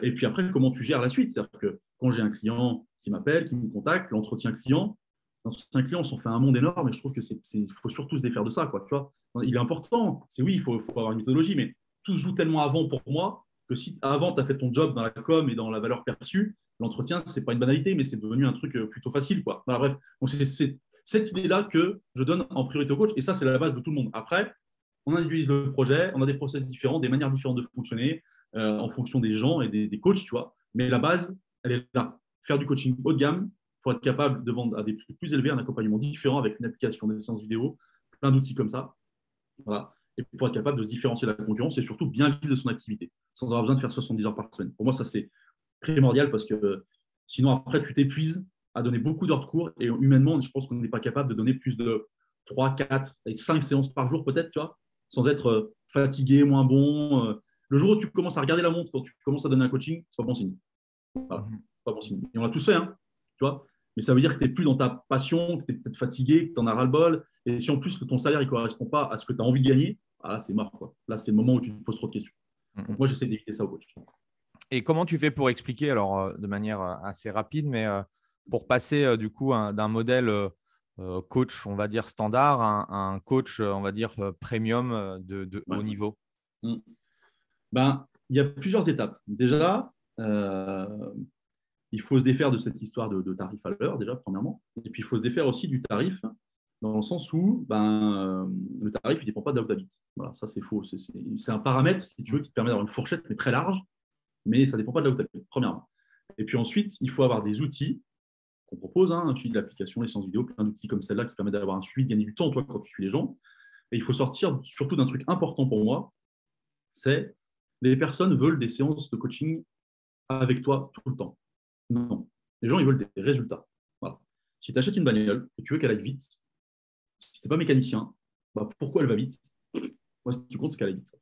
Et puis après, comment tu gères la suite? C'est-à-dire que quand j'ai un client qui m'appelle, qui me contacte, l'entretien client, on s'en fait un monde énorme et je trouve qu'il faut surtout se défaire de ça. Quoi, tu vois, il est important, c'est oui, il faut avoir une méthodologie, mais tout se joue tellement avant pour moi que si avant tu as fait ton job dans la com et dans la valeur perçue, l'entretien, ce n'est pas une banalité, mais c'est devenu un truc plutôt facile, quoi. Voilà, bref, donc c'est cette idée-là que je donne en priorité au coach, et ça, c'est la base de tout le monde. Après, on individualise le projet, on a des process différents, des manières différentes de fonctionner en fonction des gens et des coachs, tu vois. Mais la base, elle est là. Faire du coaching haut de gamme pour être capable de vendre à des prix plus élevés, un accompagnement différent avec une application, des séances vidéo, plein d'outils comme ça. Voilà. Et pour être capable de se différencier de la concurrence et surtout bien vivre de son activité, sans avoir besoin de faire 70 heures par semaine. Pour moi, ça, c'est primordial parce que sinon, après, tu t'épuises à donner beaucoup d'heures de cours et humainement, je pense qu'on n'est pas capable de donner plus de 3, 4 et 5 séances par jour peut-être, tu vois, sans être fatigué, moins bon. Le jour où tu commences à regarder la montre, quand tu commences à donner un coaching, c'est pas bon signe. Voilà, c'est pas bon signe. Et on l'a tous fait, hein, tu vois. Mais ça veut dire que tu n'es plus dans ta passion, que tu es peut-être fatigué, que tu en as ras-le-bol. Et si en plus que ton salaire ne correspond pas à ce que tu as envie de gagner, là, c'est mort, quoi. Là, c'est le moment où tu te poses trop de questions. Donc, moi, j'essaie d'éviter ça au coach. Et comment tu fais pour expliquer, alors de manière assez rapide, mais pour passer du coup d'un modèle coach, on va dire standard, à un coach, on va dire premium de haut niveau? Ben, il y a plusieurs étapes. Déjà, il faut se défaire de cette histoire de tarif à l'heure, déjà, premièrement. Et puis, il faut se défaire aussi du tarif, dans le sens où le tarif, il ne dépend pas de là où tu habites. Voilà, ça, c'est faux. C'est un paramètre, si tu veux, qui te permet d'avoir une fourchette, mais très large, mais ça ne dépend pas de là où tu habites, premièrement. Et puis ensuite, il faut avoir des outils qu'on propose, un suivi de l'application, les séances vidéo, plein d'outils comme celle-là qui permettent d'avoir un suivi, de gagner du temps, toi, quand tu suis les gens. Et il faut sortir surtout d'un truc important pour moi, c'est les personnes veulent des séances de coaching avec toi tout le temps. Non. Les gens, ils veulent des résultats. Voilà. Si tu achètes une bagnole et tu veux qu'elle aille vite, si tu n'es pas mécanicien, pourquoi elle va vite? Moi, ce qui compte, c'est qu'elle aille vite.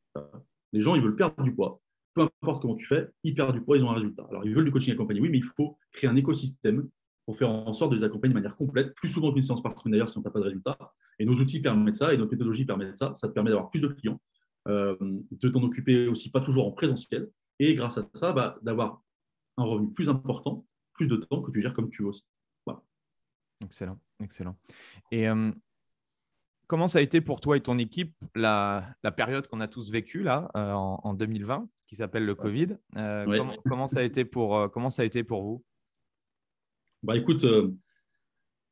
Les gens, ils veulent perdre du poids. Peu importe comment tu fais, ils perdent du poids, ils ont un résultat. Alors, ils veulent du coaching accompagné, oui, mais il faut créer un écosystème pour faire en sorte de les accompagner de manière complète, plus souvent qu'une séance par semaine d'ailleurs, si on n'a pas de résultat. Et nos outils permettent ça, et notre méthodologie permet ça. Ça te permet d'avoir plus de clients, de t'en occuper aussi pas toujours en présentiel, et grâce à ça, d'avoir un revenu plus important, plus de temps que tu gères comme tu veux aussi. Voilà. Excellent, excellent. Et comment ça a été pour toi et ton équipe la période qu'on a tous vécue là en 2020, qui s'appelle le Covid? Ouais. Comment ça a été pour vous? Écoute,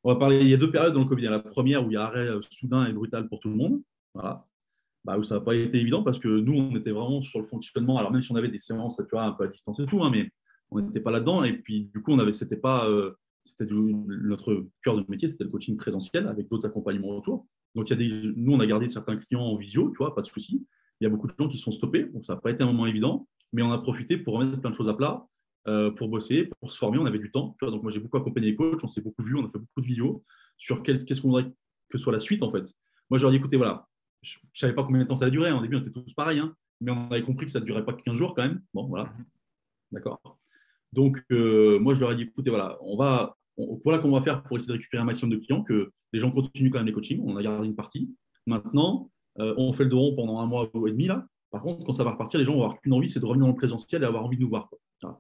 on va parler. Il y a deux périodes dans le Covid. La première où il y a arrêt soudain et brutal pour tout le monde. Voilà. Où ça n'a pas été évident parce que nous, on était vraiment sur le fonctionnement. Alors, même si on avait des séances, tu vois, un peu à distance et tout, hein, mais on n'était pas là-dedans. Et puis, du coup, c'était notre cœur de métier, c'était le coaching présentiel avec d'autres accompagnements autour. Donc, nous, on a gardé certains clients en visio, tu vois, pas de souci. Il y a beaucoup de gens qui sont stoppés. Donc, ça n'a pas été un moment évident, mais on a profité pour remettre plein de choses à plat, pour bosser, pour se former. On avait du temps. Tu vois, donc, moi, j'ai beaucoup accompagné les coachs. On s'est beaucoup vu. On a fait beaucoup de visio sur qu'est-ce qu'on voudrait que soit la suite, en fait. Moi, je leur ai dit, écoutez, voilà. Je ne savais pas combien de temps ça allait durer. Au début, on était tous pareils, hein, mais on avait compris que ça ne durait pas que 15 jours quand même. Bon, voilà. D'accord. Donc, moi, je leur ai dit, écoutez, voilà, voilà comment on va faire pour essayer de récupérer un maximum de clients, que les gens continuent quand même les coachings. On a gardé une partie. Maintenant, on fait le dos rond pendant 1 mois et demi, là. Par contre, quand ça va repartir, les gens vont avoir qu'une envie, c'est de revenir dans le présentiel et avoir envie de nous voir, quoi. Voilà.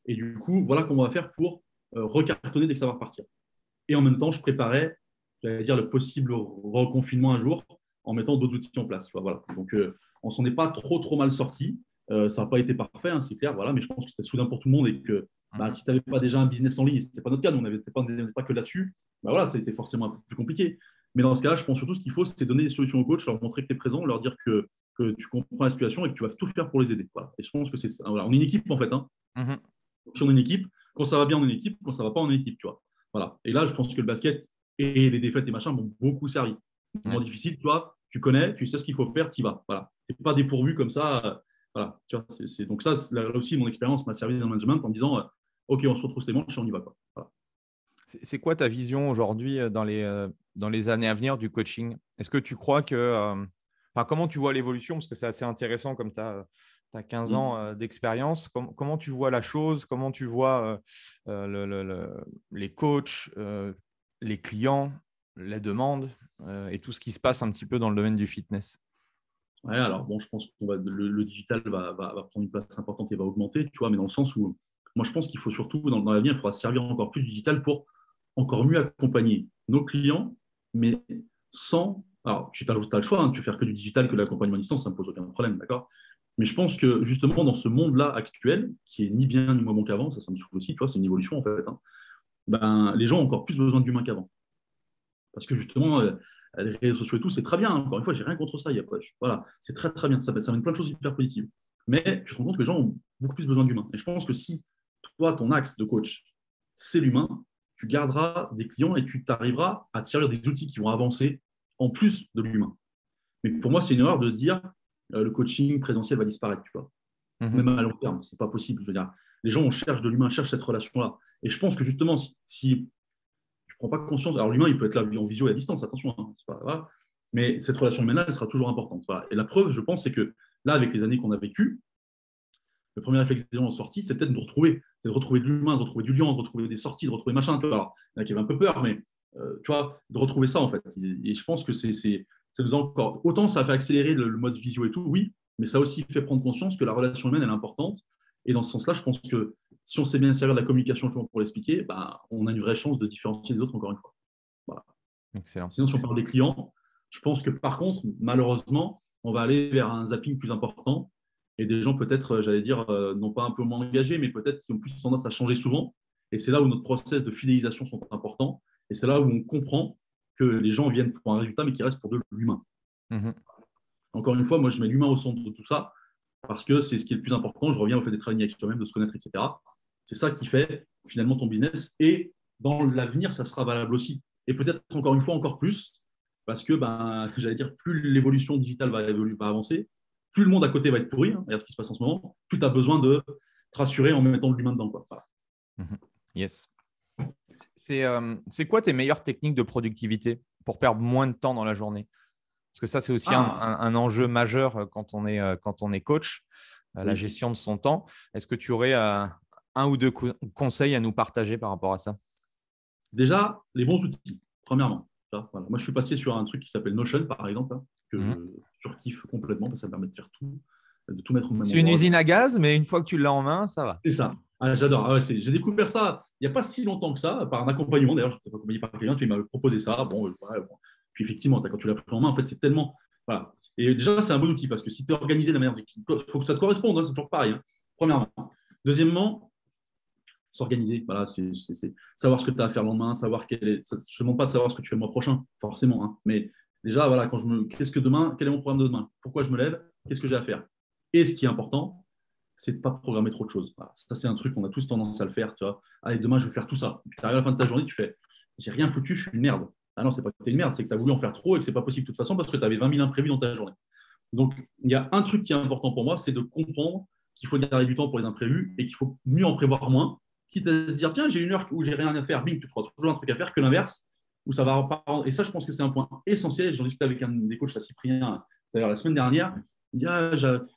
Et du coup, voilà comment on va faire pour recartonner dès que ça va repartir. Et en même temps, je préparais, j'allais dire, le possible reconfinement un jour, en mettant d'autres outils en place. Voilà. Donc, on s'en est pas trop mal sorti. Ça n'a pas été parfait, hein, c'est clair, voilà, mais je pense que c'était soudain pour tout le monde et que si tu n'avais pas déjà un business en ligne, ce n'était pas notre cas, nous, on n'était pas que là-dessus, voilà, ça a été forcément un peu plus compliqué. Mais dans ce cas-là, je pense surtout ce qu'il faut, c'est donner des solutions aux coachs, leur montrer que tu es présent, leur dire que tu comprends la situation et que tu vas tout faire pour les aider. Voilà. Et je pense que voilà, on est une équipe, en fait. Hein. Si on est une équipe, quand ça va bien, on est une équipe, quand ça ne va pas, on est une équipe. Tu vois. Voilà. Et là, je pense que le basket et les défaites et machin m'ont beaucoup servi. C'est moins difficile, toi, tu connais, tu sais ce qu'il faut faire, tu y vas. Voilà. Tu n'es pas dépourvu comme ça. Voilà. Tu vois, donc ça, là aussi, mon expérience m'a servi dans le management en me disant OK, on se retrousse les manches et on y va. Quoi. Voilà. C'est quoi ta vision aujourd'hui dans les années à venir du coaching? Est-ce que tu crois que… comment tu vois l'évolution? Parce que c'est assez intéressant comme tu as 15 ans d'expérience. Comment tu vois la chose? Comment tu vois les coachs, les clients, les demandes et tout ce qui se passe un petit peu dans le domaine du fitness? Ouais, alors bon, je pense que le digital va prendre une place importante et va augmenter, tu vois, mais dans le sens où moi je pense qu'il faut surtout, dans l'avenir, il faudra servir encore plus du digital pour encore mieux accompagner nos clients, mais sans. Alors, tu as le choix, hein, tu fais faire que du digital, que de l'accompagnement à distance, ça ne me pose aucun problème, d'accord? Mais je pense que justement, dans ce monde-là actuel, qui est ni bien ni moins bon qu'avant, ça me saoule aussi, tu vois, c'est une évolution en fait, hein, ben, les gens ont encore plus besoin d'humains qu'avant. Parce que justement, les réseaux sociaux et tout, c'est très bien. Encore une fois, j'ai rien contre ça. Il y a pas, voilà, c'est très très bien. Ça amène plein de choses hyper positives. Mais tu te rends compte que les gens ont beaucoup plus besoin d'humains. Et je pense que si toi, ton axe de coach, c'est l'humain, tu garderas des clients et tu t'arriveras à te servir des outils qui vont avancer en plus de l'humain. Mais pour moi, c'est une erreur de se dire le coaching présentiel va disparaître, tu vois. Même à long terme, c'est pas possible. Je veux dire, les gens on cherche de l'humain, cherchent cette relation-là. Et je pense que justement, si tu prends pas conscience, alors l'humain, il peut être là en visio et à distance, attention, hein, voilà. Mais cette relation humaine, elle sera toujours importante. Voilà. Et la preuve, je pense, c'est que là, avec les années qu'on a vécues, le premier réflexe des gens en sortie, c'est peut-être de nous retrouver. C'est de retrouver de l'humain, de retrouver du lien, de retrouver des sorties, de retrouver machin. Alors, il y en a qui avaient un peu peur, mais tu vois, de retrouver ça, en fait. Et je pense que ça nous a encore. Autant ça a fait accélérer le mode visio et tout, oui, mais ça a aussi fait prendre conscience que la relation humaine, elle est importante. Et dans ce sens-là, je pense que si on sait bien servir de la communication pour l'expliquer, bah, on a une vraie chance de différencier les autres, encore une fois. Voilà. Excellent. Sinon, si on parle des clients, je pense que par contre, malheureusement, on va aller vers un zapping plus important et des gens peut-être, j'allais dire, non pas un peu moins engagés, mais peut-être qui ont plus tendance à changer souvent. Et c'est là où notre process de fidélisation sont importants. Et c'est là où on comprend que les gens viennent pour un résultat, mais qu'ils restent pour de l'humain. Encore une fois, moi, je mets l'humain au centre de tout ça parce que c'est ce qui est le plus important. Je reviens au fait d'être aligné avec soi-même, de se connaître, etc. C'est ça qui fait finalement ton business. Et dans l'avenir, ça sera valable aussi. Et peut-être encore une fois, encore plus, parce que, ben, j'allais dire, plus l'évolution digitale va avancer, plus le monde à côté va être pourri, hein, regarde ce qui se passe en ce moment, plus tu as besoin de te rassurer en mettant de l'humain dedans, quoi. Voilà. Yes. C'est quoi tes meilleures techniques de productivité pour perdre moins de temps dans la journée? Parce que ça, c'est aussi un enjeu majeur quand on est coach, la gestion de son temps. Est-ce que tu aurais un ou deux conseils à nous partager par rapport à ça? Déjà, les bons outils, premièrement. Voilà. Moi, je suis passé sur un truc qui s'appelle Notion, par exemple, hein, que je surkiffe complètement, parce que ça me permet de faire tout, de tout mettre au même endroit. C'est une usine à gaz, mais une fois que tu l'as en main, ça va. C'est ça. J'adore. J'ai découvert ça il n'y a pas si longtemps que ça, par un accompagnement. D'ailleurs, je t'ai accompagné par quelqu'un, tu m'avais proposé ça. Bon. Puis effectivement, quand tu l'as pris en main, en fait, c'est tellement. Voilà. Et déjà, c'est un bon outil parce que si tu es organisé de la manière, il faut que ça te corresponde, hein, c'est toujours pareil. Hein. Premièrement. Deuxièmement, s'organiser. Voilà, c'est savoir ce que tu as à faire le lendemain, savoir je ne te demande pas de savoir ce que tu fais le mois prochain, forcément. Hein. Mais déjà, voilà, qu'est-ce que demain, quel est mon programme de demain? Pourquoi je me lève? Qu'est-ce que j'ai à faire? Et ce qui est important, c'est de ne pas programmer trop de choses. Voilà. Ça, c'est un truc qu'on a tous tendance à le faire. Tu vois. Allez, demain, je vais faire tout ça. Et puis, tu arrives à la fin de ta journée, tu fais j'ai rien foutu, je suis une merde. Ah non, c'est pas que tu es une merde, c'est que tu as voulu en faire trop et que c'est pas possible de toute façon parce que tu avais 20 000 imprévus dans ta journée. Donc, il y a un truc qui est important pour moi, c'est de comprendre qu'il faut garder du temps pour les imprévus et qu'il faut mieux en prévoir moins, quitte à se dire tiens, j'ai une heure où j'ai rien à faire, bing, tu trouves toujours un truc à faire que l'inverse, où ça va pas. Et ça, je pense que c'est un point essentiel. J'en discutais avec un des coachs, Cyprien, c'est-à-dire la semaine dernière. Il dit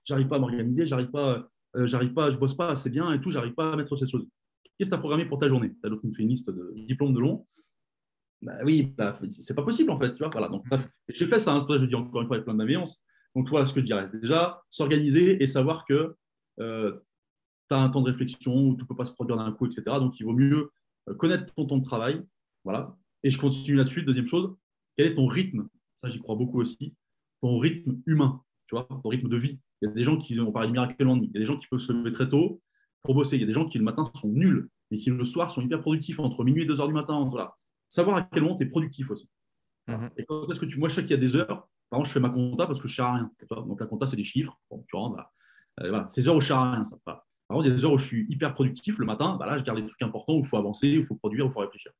j'arrive pas à m'organiser, j'arrive pas, je bosse pas assez bien et tout, j'arrive pas à mettre cette chose. Qu'est-ce que tu as programmé pour ta journée? Tu as l'autre qui me fait une liste de diplômes de long. Bah oui, c'est pas possible en fait. Tu vois, voilà. Donc, j'ai fait ça, hein, toi, je dis encore une fois avec plein de bienveillance. Donc, voilà ce que je dirais. Déjà, s'organiser et savoir que tu as un temps de réflexion où tu ne peux pas se produire d'un coup, etc. Donc, il vaut mieux connaître ton temps de travail. Voilà. Et je continue là-dessus. Deuxième chose, quel est ton rythme? Ça, j'y crois beaucoup aussi. Ton rythme humain, tu vois, ton rythme de vie. Il y a des gens qui, on parle de miracle en nuit. Il y a des gens qui peuvent se lever très tôt pour bosser. Il y a des gens qui, le matin, sont nuls et qui, le soir, sont hyper productifs entre minuit et 2 heures du matin. Voilà. Savoir à quel moment tu es productif aussi. Et quand est-ce que moi, je sais qu'il y a des heures, par exemple, je fais ma compta parce que je ne sers à rien. Donc, la compta, c'est des chiffres. Bon, tu rentres, voilà. C'est des heures où je ne sers à rien. Ça. Par contre, il y a des heures où je suis hyper productif le matin. Là, je garde les trucs importants où il faut avancer, où il faut produire, où il faut réfléchir.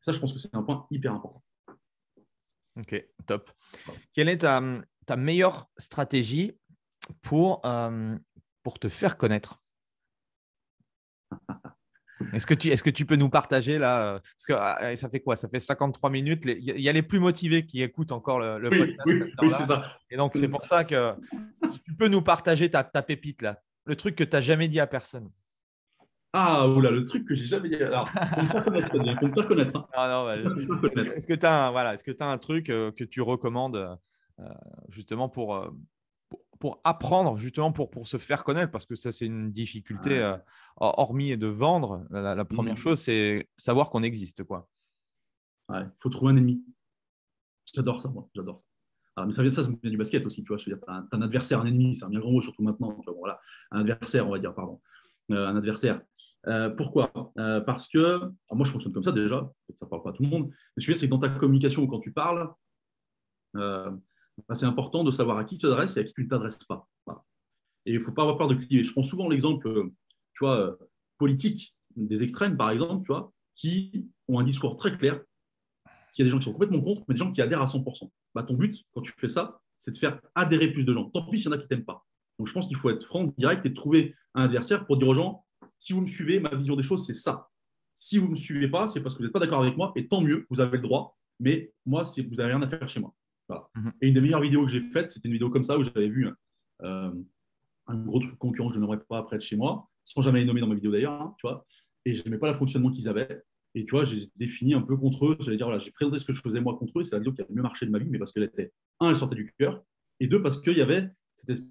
Ça, je pense que c'est un point hyper important. Ok, top. Quelle est ta meilleure stratégie pour te faire connaître? Est-ce que tu peux nous partager là? Parce que ça fait quoi? Ça fait 53 minutes. Il y a les plus motivés qui écoutent encore le podcast. Oui, c'est ça. Et donc, c'est pour ça que si tu peux nous partager ta pépite là, le truc que tu n'as jamais dit à personne. Ah, oula, le truc que j'ai jamais dit. Alors, pour me faire connaître, pour me faire connaître. Hein. Est-ce que tu as un truc que tu recommandes justement pour apprendre, justement pour se faire connaître, parce que ça, c'est une difficulté, hormis de vendre. La première chose, c'est savoir qu'on existe, quoi. Ouais, faut trouver un ennemi. J'adore ça, moi. J'adore. Mais ça vient du basket aussi, tu vois. Je veux dire, t'as un adversaire, un ennemi, c'est un bien grand mot, surtout maintenant. Tu vois, bon, voilà, un adversaire, on va dire, pardon. Un adversaire. Pourquoi Parce que, alors moi, je fonctionne comme ça déjà, ça ne parle pas à tout le monde. Mais ce que je veux dire, c'est que dans ta communication, quand tu parles, c'est important de savoir à qui tu t'adresses et à qui tu ne t'adresses pas. Voilà. Et il ne faut pas avoir peur de cliver. Je prends souvent l'exemple, tu vois, politique des extrêmes, par exemple, tu vois, qui ont un discours très clair, qu'il y a des gens qui sont complètement contre, mais des gens qui adhèrent à 100%. Ton but, quand tu fais ça, c'est de faire adhérer plus de gens. Tant pis s'il y en a qui ne t'aiment pas. Donc, je pense qu'il faut être franc, direct et trouver un adversaire pour dire aux gens, si vous me suivez, ma vision des choses, c'est ça. Si vous ne me suivez pas, c'est parce que vous n'êtes pas d'accord avec moi, et tant mieux, vous avez le droit, mais moi, vous n'avez rien à faire chez moi. Voilà. Et une des meilleures vidéos que j'ai faites, c'était une vidéo comme ça, où j'avais vu un gros truc concurrent que je n'aimerais pas près de chez moi, sans jamais les nommer dans ma vidéo d'ailleurs, hein, tu vois, et je n'aimais pas le fonctionnement qu'ils avaient. Et tu vois, j'ai défini un peu contre eux, c'est-à-dire, voilà, j'ai présenté ce que je faisais moi contre eux, et c'est la vidéo qui a le mieux marché de ma vie, mais parce qu'elle était, elle sortait du cœur, et deux, parce qu'il y avait cette espèce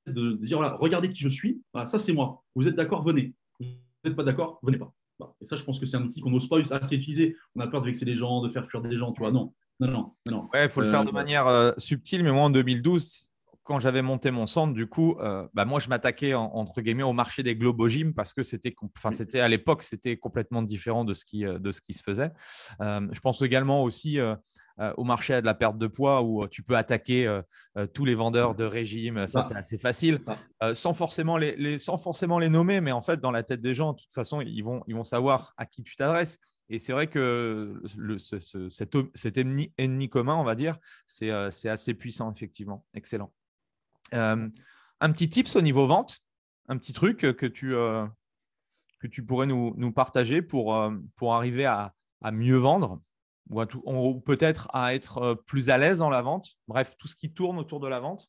de dire, voilà, regardez qui je suis, voilà, ça c'est moi, vous êtes d'accord, venez, vous n'êtes pas d'accord, venez pas. Voilà. Et ça, je pense que c'est un outil qu'on n'ose pas assez utiliser, on a peur de vexer les gens, de faire fuir des gens, tu vois, non. Ouais, il faut le faire de manière subtile, mais moi en 2012, quand j'avais monté mon centre, du coup, moi je m'attaquais entre guillemets au marché des Globo-Gym parce que c'était à l'époque, c'était complètement différent de ce qui se faisait. Je pense également aussi au marché de la perte de poids où tu peux attaquer tous les vendeurs de régime. Ça, c'est assez facile, sans forcément les nommer, mais en fait, dans la tête des gens, de toute façon, ils vont savoir à qui tu t'adresses. Et c'est vrai que cet ennemi commun, on va dire, c'est assez puissant, effectivement. Excellent. Un petit tips au niveau vente, un petit truc que tu pourrais nous partager pour arriver à mieux vendre ou peut-être à être plus à l'aise dans la vente. Bref, tout ce qui tourne autour de la vente.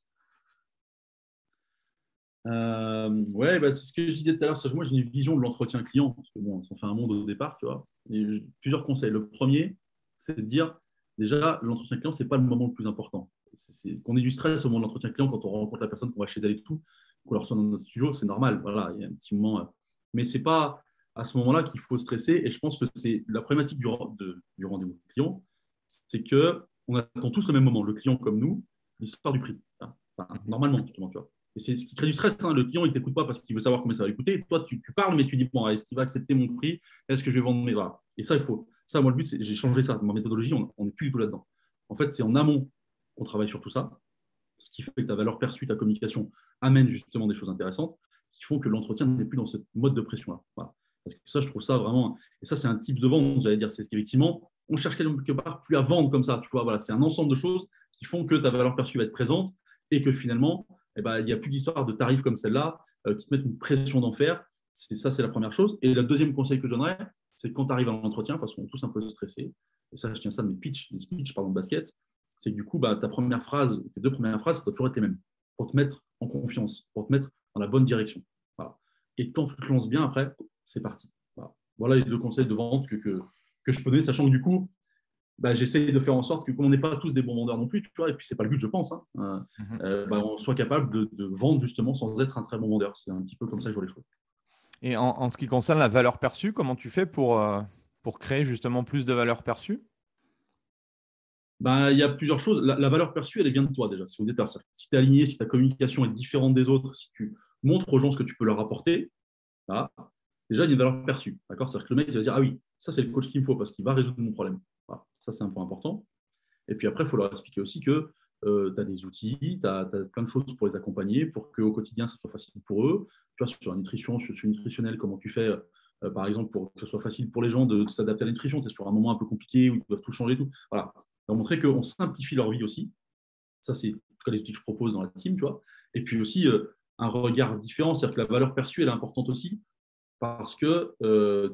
Ouais, c'est ce que je disais tout à l'heure. Moi, j'ai une vision de l'entretien client. Parce que bon, on fait un monde au départ, tu vois. Et plusieurs conseils. Le premier, c'est de dire déjà, l'entretien client, ce n'est pas le moment le plus important. Qu'on ait du stress au moment de l'entretien client quand on rencontre la personne, qu'on va chez elle et tout, qu'on la reçoit dans notre studio, c'est normal. Voilà, il y a un petit moment. Mais ce n'est pas à ce moment-là qu'il faut stresser. Et je pense que c'est la problématique du rendez-vous client, c'est qu'on attend tous le même moment, le client comme nous, l'histoire du prix. Normalement, justement, tu vois. Et c'est ce qui crée du stress. Hein. Le client, il ne t'écoute pas parce qu'il veut savoir combien ça va lui coûter. Toi, tu parles, mais tu dis, bon, est-ce qu'il va accepter mon prix? Est-ce que je vais vendre mes voilà. Et ça, il faut. Ça, moi, le but, c'est j'ai changé ça. Ma méthodologie, on n'est plus du tout là-dedans. En fait, c'est en amont qu'on travaille sur tout ça, ce qui fait que ta valeur perçue, ta communication amène justement des choses intéressantes qui font que l'entretien n'est plus dans ce mode de pression-là. Voilà. Parce que ça, je trouve ça vraiment. Et ça, c'est un type de vente, j'allais dire. C'est qu'effectivement, on cherche quelque part plus à vendre comme ça. Tu vois, voilà, c'est un ensemble de choses qui font que ta valeur perçue va être présente et que finalement, il n'y a plus d'histoire de tarifs comme celle-là qui te mettent une pression d'enfer. Ça, c'est la première chose. Et le deuxième conseil que je donnerais, c'est quand tu arrives à l'entretien, parce qu'on est tous un peu stressés, et ça, je tiens ça de mes speeches, pardon, de basket, c'est que du coup, ta première phrase, tes deux premières phrases, ça doit toujours être les mêmes, pour te mettre en confiance, pour te mettre dans la bonne direction. Voilà. Et quand tu te lances bien, après, c'est parti. Voilà les deux conseils de vente que je peux donner, sachant que du coup, j'essaie de faire en sorte que, comme on n'est pas tous des bons vendeurs non plus, tu vois, et puis c'est pas le but, je pense, hein, on soit capable de vendre justement sans être un très bon vendeur. C'est un petit peu comme ça que je vois les choses. Et en ce qui concerne la valeur perçue, comment tu fais pour créer justement plus de valeur perçue? Il y a plusieurs choses. La valeur perçue, elle vient de toi déjà. Si tu es aligné, si ta communication est différente des autres, si tu montres aux gens ce que tu peux leur apporter, voilà, déjà, il y a une valeur perçue. D'accord? C'est-à-dire que le mec il va dire, ah oui, ça, c'est le coach qu'il me faut parce qu'il va résoudre mon problème. Voilà. Ça, c'est un point important. Et puis après, il faut leur expliquer aussi que tu as des outils, tu as plein de choses pour les accompagner, pour qu'au quotidien, ça soit facile pour eux. Tu vois, sur la nutrition, sur le nutritionnel, comment tu fais, par exemple, pour que ce soit facile pour les gens de s'adapter à la nutrition. Tu es sur un moment un peu compliqué où ils doivent tout changer. Tout. Voilà. Leur montrer qu'on simplifie leur vie aussi. Ça, c'est en tout cas les outils que je propose dans la team. Tu vois. Et puis aussi, un regard différent, c'est-à-dire que la valeur perçue, elle est importante aussi parce que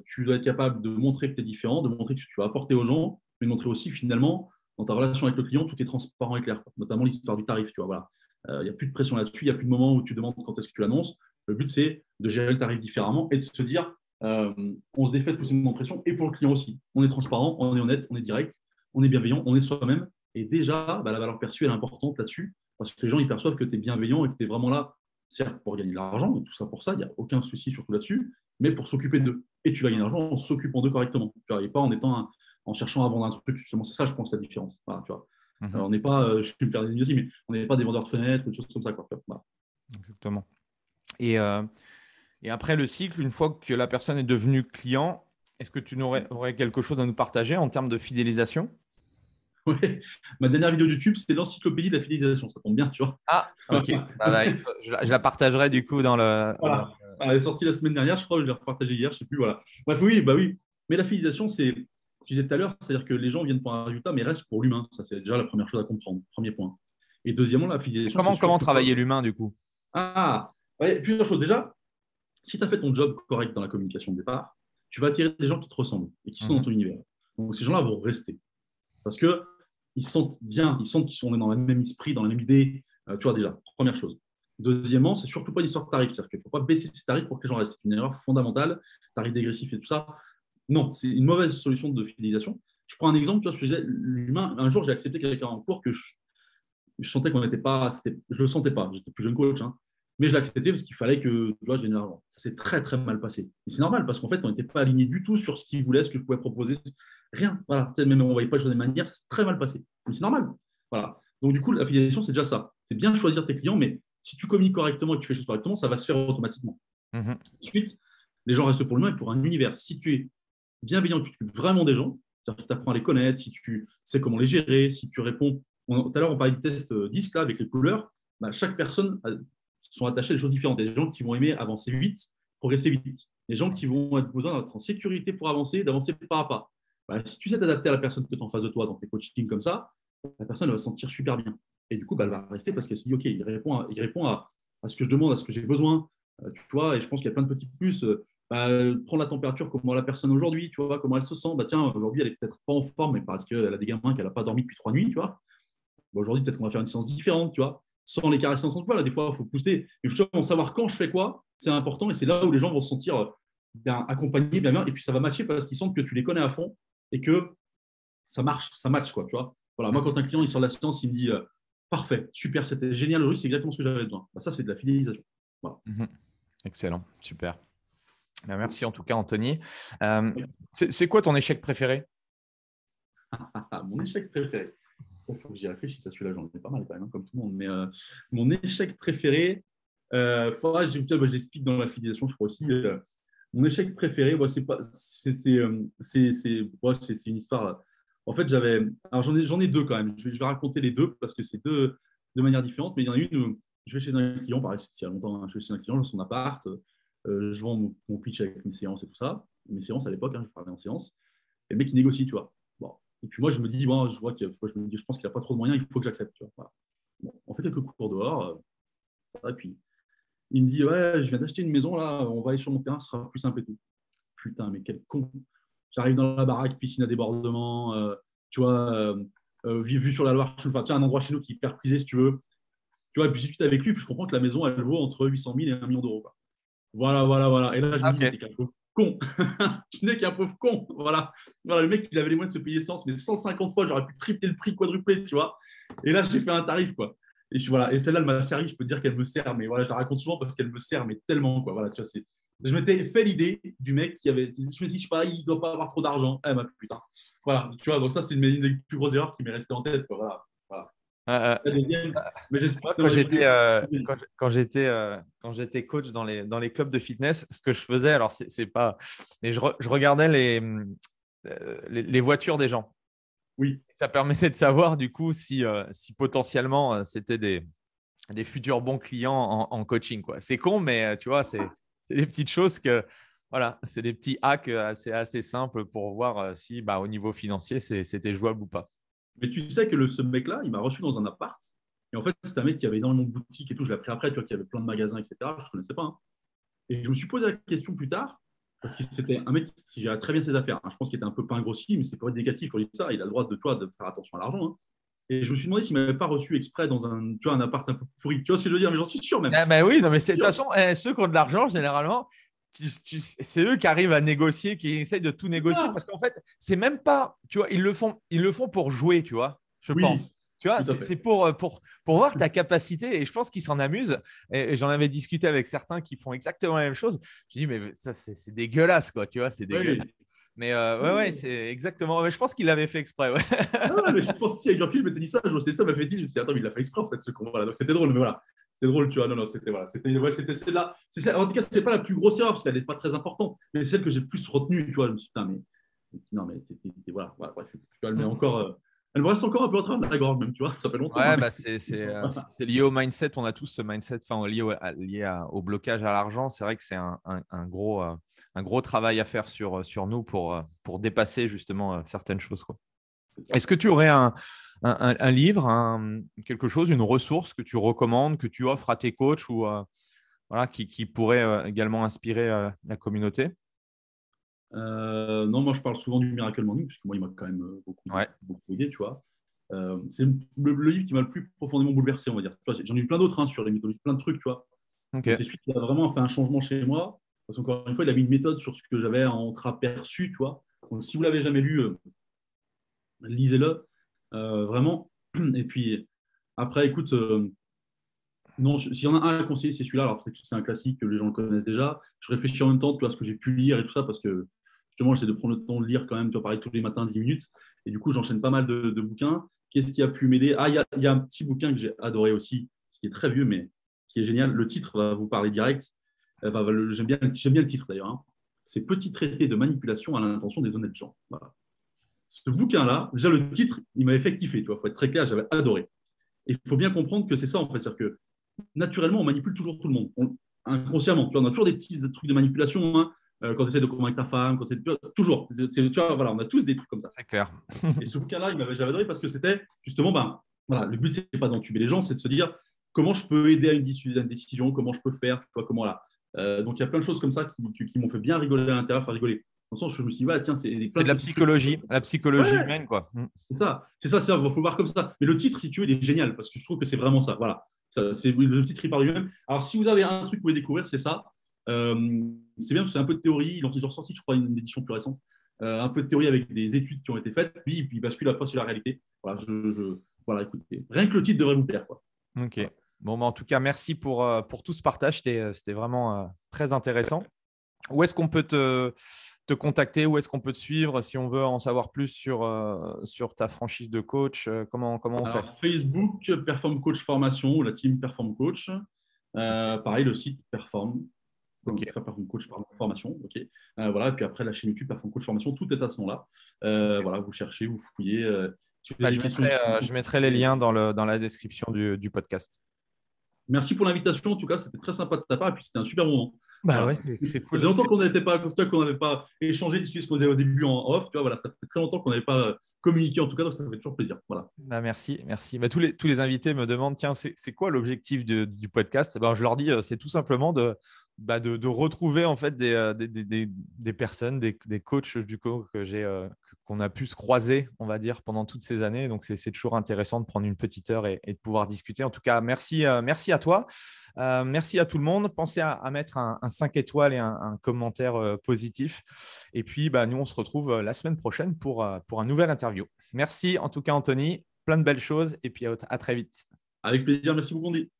tu dois être capable de montrer que tu es différent, de montrer que tu vas apporter aux gens, mais de montrer aussi finalement dans ta relation avec le client, tout est transparent et clair, notamment l'histoire du tarif. Tu vois, voilà. Il n'y a plus de pression là-dessus, il n'y a plus de moment où tu demandes quand est-ce que tu l'annonces. Le but, c'est de gérer le tarif différemment et de se dire, on se défait de tous ces moments de pression et pour le client aussi. On est transparent, on est honnête, on est direct, on est bienveillant, on est soi-même. Et déjà, la valeur perçue, elle est importante là-dessus parce que les gens, ils perçoivent que tu es bienveillant et que tu es vraiment là, certes, pour gagner de l'argent, et tout ça pour ça, il n'y a aucun souci surtout là-dessus, mais pour s'occuper d'eux. Et tu vas gagner de l'argent en s'occupant d'eux correctement. Tu n'arrives pas en cherchant à vendre un truc, justement. C'est ça, je pense, la différence. Voilà, tu vois. On n'est pas, je peux me faire des aussi, mais on n'est pas des vendeurs de fenêtres ou des choses comme ça, quoi. Voilà. Exactement. Et après le cycle, une fois que la personne est devenue client, est-ce que tu aurais quelque chose à nous partager en termes de fidélisation? Ouais. Ma dernière vidéo YouTube, c'était l'encyclopédie de la fidélisation. Ça tombe bien, tu vois. Ah, ok. Je la partagerai du coup dans le. Voilà. Elle est sortie la semaine dernière, je crois, je l'ai repartagée hier, je ne sais plus. Voilà. Bref, oui, bah oui. Mais la fidélisation, c'est, tu disais tout à l'heure, c'est-à-dire que les gens viennent pour un résultat, mais restent pour l'humain. Ça, c'est déjà la première chose à comprendre. Premier point. Et deuxièmement, la fidélisation. Comment travailler l'humain du coup? Ouais, plusieurs choses. Déjà, si tu as fait ton job correct dans la communication de départ, tu vas attirer des gens qui te ressemblent et qui sont dans ton univers. Donc, ces gens-là vont rester. Parce qu'ils se sentent bien, ils sentent qu'ils sont dans le même esprit, dans la même idée. Tu vois, déjà, première chose. Deuxièmement, c'est surtout pas une histoire de tarif. C'est-à-dire qu'il ne faut pas baisser ses tarifs pour que les gens restent. C'est une erreur fondamentale. Tarif dégressif et tout ça. Non, c'est une mauvaise solution de fidélisation. Je prends un exemple. Tu vois, je faisais l'humain. Un jour, j'ai accepté quelqu'un en cours que je sentais qu'on n'était pas. Je le sentais pas. J'étais plus jeune coach. Mais je l'ai accepté parce qu'il fallait que tu vois, je gagne de l'argent. Ça s'est très, très mal passé. Mais c'est normal parce qu'en fait, on n'était pas alignés du tout sur ce qu'il voulait, ce que je pouvais proposer. Rien. Voilà. Peut-être même on ne voyait pas les choses de manière. Ça s'est très mal passé. Mais c'est normal. Voilà. Donc, du coup, la fidélisation, c'est déjà ça. C'est bien choisir tes clients, mais si tu communiques correctement et que tu fais les choses correctement, ça va se faire automatiquement. Ensuite, les gens restent pour l'humain et pour un univers. Si tu es bienveillant, que tu t'occupes vraiment des gens, c'est-à-dire que tu apprends à les connaître, si tu sais comment les gérer, si tu réponds. Tout à l'heure, on parlait du test DISC là, avec les couleurs. Chaque personne sont attachés à des choses différentes. Il y a des gens qui vont aimer avancer vite, progresser vite. Des gens qui vont avoir besoin d'être en sécurité pour avancer, d'avancer pas à pas. Si tu sais t'adapter à la personne que tu as en face de toi dans tes coachings comme ça, la personne va se sentir super bien. Et du coup, elle va rester parce qu'elle se dit, OK, il répond à ce que je demande, à ce que j'ai besoin. Tu vois, et je pense qu'il y a plein de petits plus. Prendre la température, comment la personne aujourd'hui, tu vois, comment elle se sent. Tiens, aujourd'hui, elle est peut-être pas en forme, mais parce qu'elle a des gamins qu'elle n'a pas dormi depuis 3 nuits, tu vois. Aujourd'hui, peut-être qu'on va faire une séance différente, tu vois, sans les caresser ensemble. Là, des fois, il faut pousser. Mais il faut savoir quand je fais quoi, c'est important. Et c'est là où les gens vont se sentir bien accompagnés, bien. Et puis, ça va matcher parce qu'ils sentent que tu les connais à fond et que ça marche, ça match, quoi, tu vois. Voilà, moi, quand un client il sort de la séance, il me dit parfait, super, c'était génial, aujourd'hui, c'est exactement ce que j'avais besoin. Ça, c'est de la fidélisation. Voilà. Excellent, super. Merci en tout cas, Anthony. C'est quoi ton échec préféré? Mon échec préféré. Il faut que j'y réfléchisse à celui-là, j'en ai pas mal quand même, comme tout le monde. Mais mon échec préféré, je l'explique dans la fidélisation, je crois aussi. Mon échec préféré, c'est une histoire. En fait, j'en ai deux quand même. Je vais raconter les deux parce que c'est deux de manière différente. Mais il y en a une où je vais chez un client, pareil, il y a longtemps, je vais chez un client dans son appart, je vends mon pitch avec mes séances et tout ça. Mes séances à l'époque, je parlais en séance. Et le mec, il négocie, tu vois. Bon. Et puis moi, je me dis, je pense qu'il n'a pas trop de moyens, il faut que j'accepte. Voilà. Bon, on fait quelques cours dehors. Et puis, il me dit, ouais, je viens d'acheter une maison, là, on va aller sur mon terrain, ce sera plus simple et tout. Putain, mais quel con. J'arrive dans la baraque, piscine à débordement, tu vois, vue sur la Loire, un endroit chez nous qui est hyper prisé, si tu veux. Tu vois, et puis je discute avec lui, puis je comprends que la maison, elle vaut entre 800 000 et 1 million d'euros. Quoi. Voilà. Et là, je me dis, t'es qu'un pauvre con. Tu n'es qu'un pauvre con. Voilà, le mec, il avait les moyens de se payer essence, mais 150 fois, j'aurais pu tripler le prix, quadrupler, tu vois. Et là, j'ai fait un tarif, quoi. Et celle-là, elle m'a servi, je peux te dire qu'elle me sert, mais voilà, je la raconte souvent parce qu'elle me sert, mais tellement, quoi. Voilà, tu vois, je m'étais fait l'idée du mec qui avait. Je me suis dit, je sais pas, il ne doit pas avoir trop d'argent. Eh, ma putain. Voilà, tu vois, donc ça, c'est une des plus grosses erreurs qui m'est restée en tête, quoi. Voilà. Quand j'étais coach dans les clubs de fitness, ce que je faisais, alors c'est pas, mais je regardais les voitures des gens. Oui. Ça permettait de savoir du coup si potentiellement c'était des futurs bons clients en coaching, quoi. C'est con, mais tu vois, c'est des petites choses voilà, c'est des petits hacks assez simples pour voir si au niveau financier c'était jouable ou pas. Mais tu sais que ce mec-là, il m'a reçu dans un appart. Et en fait, c'est un mec qui avait énormément de boutiques et tout. Je l'ai appris après, tu vois, qui avait plein de magasins, etc. Je ne connaissais pas. Et je me suis posé la question plus tard, parce que c'était un mec qui gérait très bien ses affaires. Je pense qu'il était un peu pain grossi, mais c'est pas négatif quand il dit ça. Il a le droit de faire attention à l'argent. Et je me suis demandé s'il ne m'avait pas reçu exprès dans un appart un peu pourri. Tu vois ce que je veux dire? Mais j'en suis sûr même. Oui, non, mais de toute façon, ceux qui ont de l'argent, généralement, c'est eux qui arrivent à négocier, qui essayent de tout négocier, parce qu'en fait, c'est même pas, tu vois, ils le font pour jouer, tu vois, je pense. Tu vois, c'est pour voir ta capacité, et je pense qu'ils s'en amusent. Et j'en avais discuté avec certains qui font exactement la même chose. Je dis, mais ça, c'est dégueulasse, quoi, tu vois, c'est dégueulasse. Mais ouais, c'est exactement. Mais je pense qu'il l'avait fait exprès. Ouais. Non, mais je pense que si avec Jean-Pierre, je m'étais dit ça, c'était ça ma fétiche. Je me suis dit, attends, mais il l'a fait exprès en fait ce combat-là. Donc c'était drôle, mais voilà. C'était drôle, tu vois. Non, c'était voilà, c'était celle-là. En tout cas, c'est pas la plus grosse erreur parce qu'elle n'est pas très importante, mais c'est celle que j'ai le plus retenue, tu vois. Je me suis dit, putain, mais non, mais voilà, bref, tu vois, elle met encore. Elle me reste encore un peu en train de la gorge, même, tu vois. Ça fait longtemps. Ouais, bah c'est lié au mindset. On a tous ce mindset, enfin lié au blocage à l'argent. C'est vrai que c'est un gros travail à faire sur nous pour dépasser justement certaines choses, quoi. Est-ce que tu aurais un livre, quelque chose, une ressource que tu recommandes, que tu offres à tes coachs ou voilà, qui pourrait également inspirer la communauté? Non, moi je parle souvent du Miracle Morning, puisque moi il m'a quand même beaucoup aidé, tu vois. C'est le livre qui m'a le plus profondément bouleversé, on va dire. J'en ai eu plein d'autres sur les méthodes, plein de trucs, tu vois. Okay. C'est celui qui a vraiment fait un changement chez moi. Parce qu'encore une fois, il a mis une méthode sur ce que j'avais entreaperçu, tu vois. Donc si vous ne l'avez jamais lu, lisez-le, vraiment. Et puis après, écoute, non, s'il y en a un à conseiller, c'est celui-là. Alors peut-être que c'est un classique, que les gens le connaissent déjà. Je réfléchis en même temps, tu vois, à ce que j'ai pu lire et tout ça, parce que justement, j'essaie de prendre le temps de lire quand même, tu vois, pareil, tous les matins, 10 minutes. Et du coup, j'enchaîne pas mal de bouquins. Qu'est-ce qui a pu m'aider? Ah, il y a un petit bouquin que j'ai adoré aussi, qui est très vieux, mais qui est génial. Le titre va vous parler direct. J'aime bien le titre d'ailleurs. Hein. C'est Petit traité de manipulation à l'intention des honnêtes gens. Voilà. Ce bouquin-là, déjà le titre, il m'avait fait kiffer. Il faut être très clair, j'avais adoré. Et il faut bien comprendre que c'est ça en fait. C'est-à-dire que naturellement, on manipule toujours tout le monde. Inconsciemment. Tu vois, on a toujours des petits trucs de manipulation. Hein. Quand tu essaies de convaincre ta femme, toujours. Tu vois, voilà, on a tous des trucs comme ça. C'est clair. Et ce bouquin-là, j'avais adoré parce que c'était justement, voilà, le but, c'est pas d'entuber les gens, c'est de se dire comment je peux aider à une décision, comment je peux faire, tu vois, comment là. Donc, il y a plein de choses comme ça qui m'ont fait bien rigoler à l'intérieur, enfin rigoler. Dans le sens où je me suis dit, ouais, tiens, c'est de la psychologie, humaine, quoi. C'est ça, il faut voir comme ça. Mais le titre, si tu veux, il est génial parce que je trouve que c'est vraiment ça. Voilà. Le titre, il parle lui-même. Alors, si vous avez un truc que vous pouvez découvrir, c'est ça. C'est bien parce que c'est un peu de théorie. Ils ont ressorti, je crois, une édition plus récente. Un peu de théorie avec des études qui ont été faites. Puis il bascule après sur la réalité. Voilà, voilà, écoutez, rien que le titre devrait vous plaire, quoi. Ok. Bon, en tout cas, merci pour tout ce partage. C'était vraiment très intéressant. Où est-ce qu'on peut te contacter? Où est-ce qu'on peut te suivre si on veut en savoir plus sur ta franchise de coach? Comment on fait? Facebook, Perform Coach Formation, la team Perform Coach. Pareil, le site Perform. Okay. Perform Coach Formation. Okay. Voilà, et puis après, la chaîne YouTube Perform Coach Formation, tout est à ce nom-là. Voilà, vous cherchez, vous fouillez. Je mettrai les liens dans la description du podcast. Merci pour l'invitation. En tout cas, c'était très sympa de ta part. Et puis, c'était un super moment. Bah ouais, c'est cool. Ça fait longtemps qu'on n'avait pas échangé, discuté, se poser au début en off. Tu vois, voilà, ça fait très longtemps qu'on n'avait pas communiqué, en tout cas, donc ça fait toujours plaisir. Voilà. Bah merci. Bah, tous les invités me demandent, tiens, c'est quoi l'objectif du podcast? Je leur dis, c'est tout simplement de retrouver en fait des personnes, des coachs du coup qu'on a pu se croiser, on va dire, pendant toutes ces années. Donc, c'est toujours intéressant de prendre une petite heure et de pouvoir discuter. En tout cas, merci à toi. Merci à tout le monde. Pensez à mettre un 5 étoiles et un commentaire positif. Et puis, nous, on se retrouve la semaine prochaine pour un nouvel interview. Merci en tout cas, Anthony. Plein de belles choses. Et puis, à très vite. Avec plaisir. Merci beaucoup, Andy.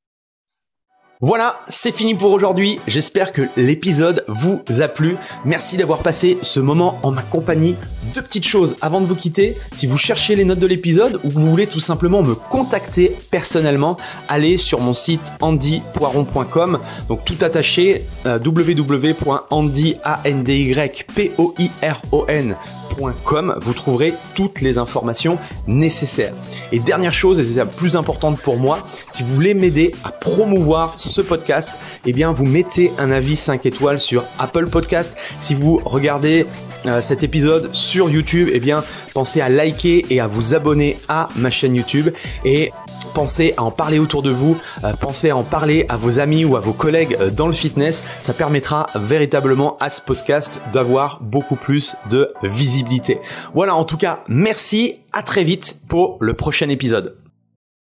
Voilà, c'est fini pour aujourd'hui. J'espère que l'épisode vous a plu. Merci d'avoir passé ce moment en ma compagnie. Deux petites choses avant de vous quitter. Si vous cherchez les notes de l'épisode ou que vous voulez tout simplement me contacter personnellement, allez sur mon site andypoiron.com. Donc tout attaché, www.andypoiron.com. Vous trouverez toutes les informations nécessaires. Et dernière chose, et c'est la plus importante pour moi, si vous voulez m'aider à promouvoir ce podcast, eh bien vous mettez un avis 5 étoiles sur Apple Podcast. Si vous regardez cet épisode sur YouTube, eh bien pensez à liker et à vous abonner à ma chaîne YouTube et pensez à en parler autour de vous, pensez à en parler à vos amis ou à vos collègues dans le fitness. Ça permettra véritablement à ce podcast d'avoir beaucoup plus de visibilité. Voilà, en tout cas, merci, à très vite pour le prochain épisode.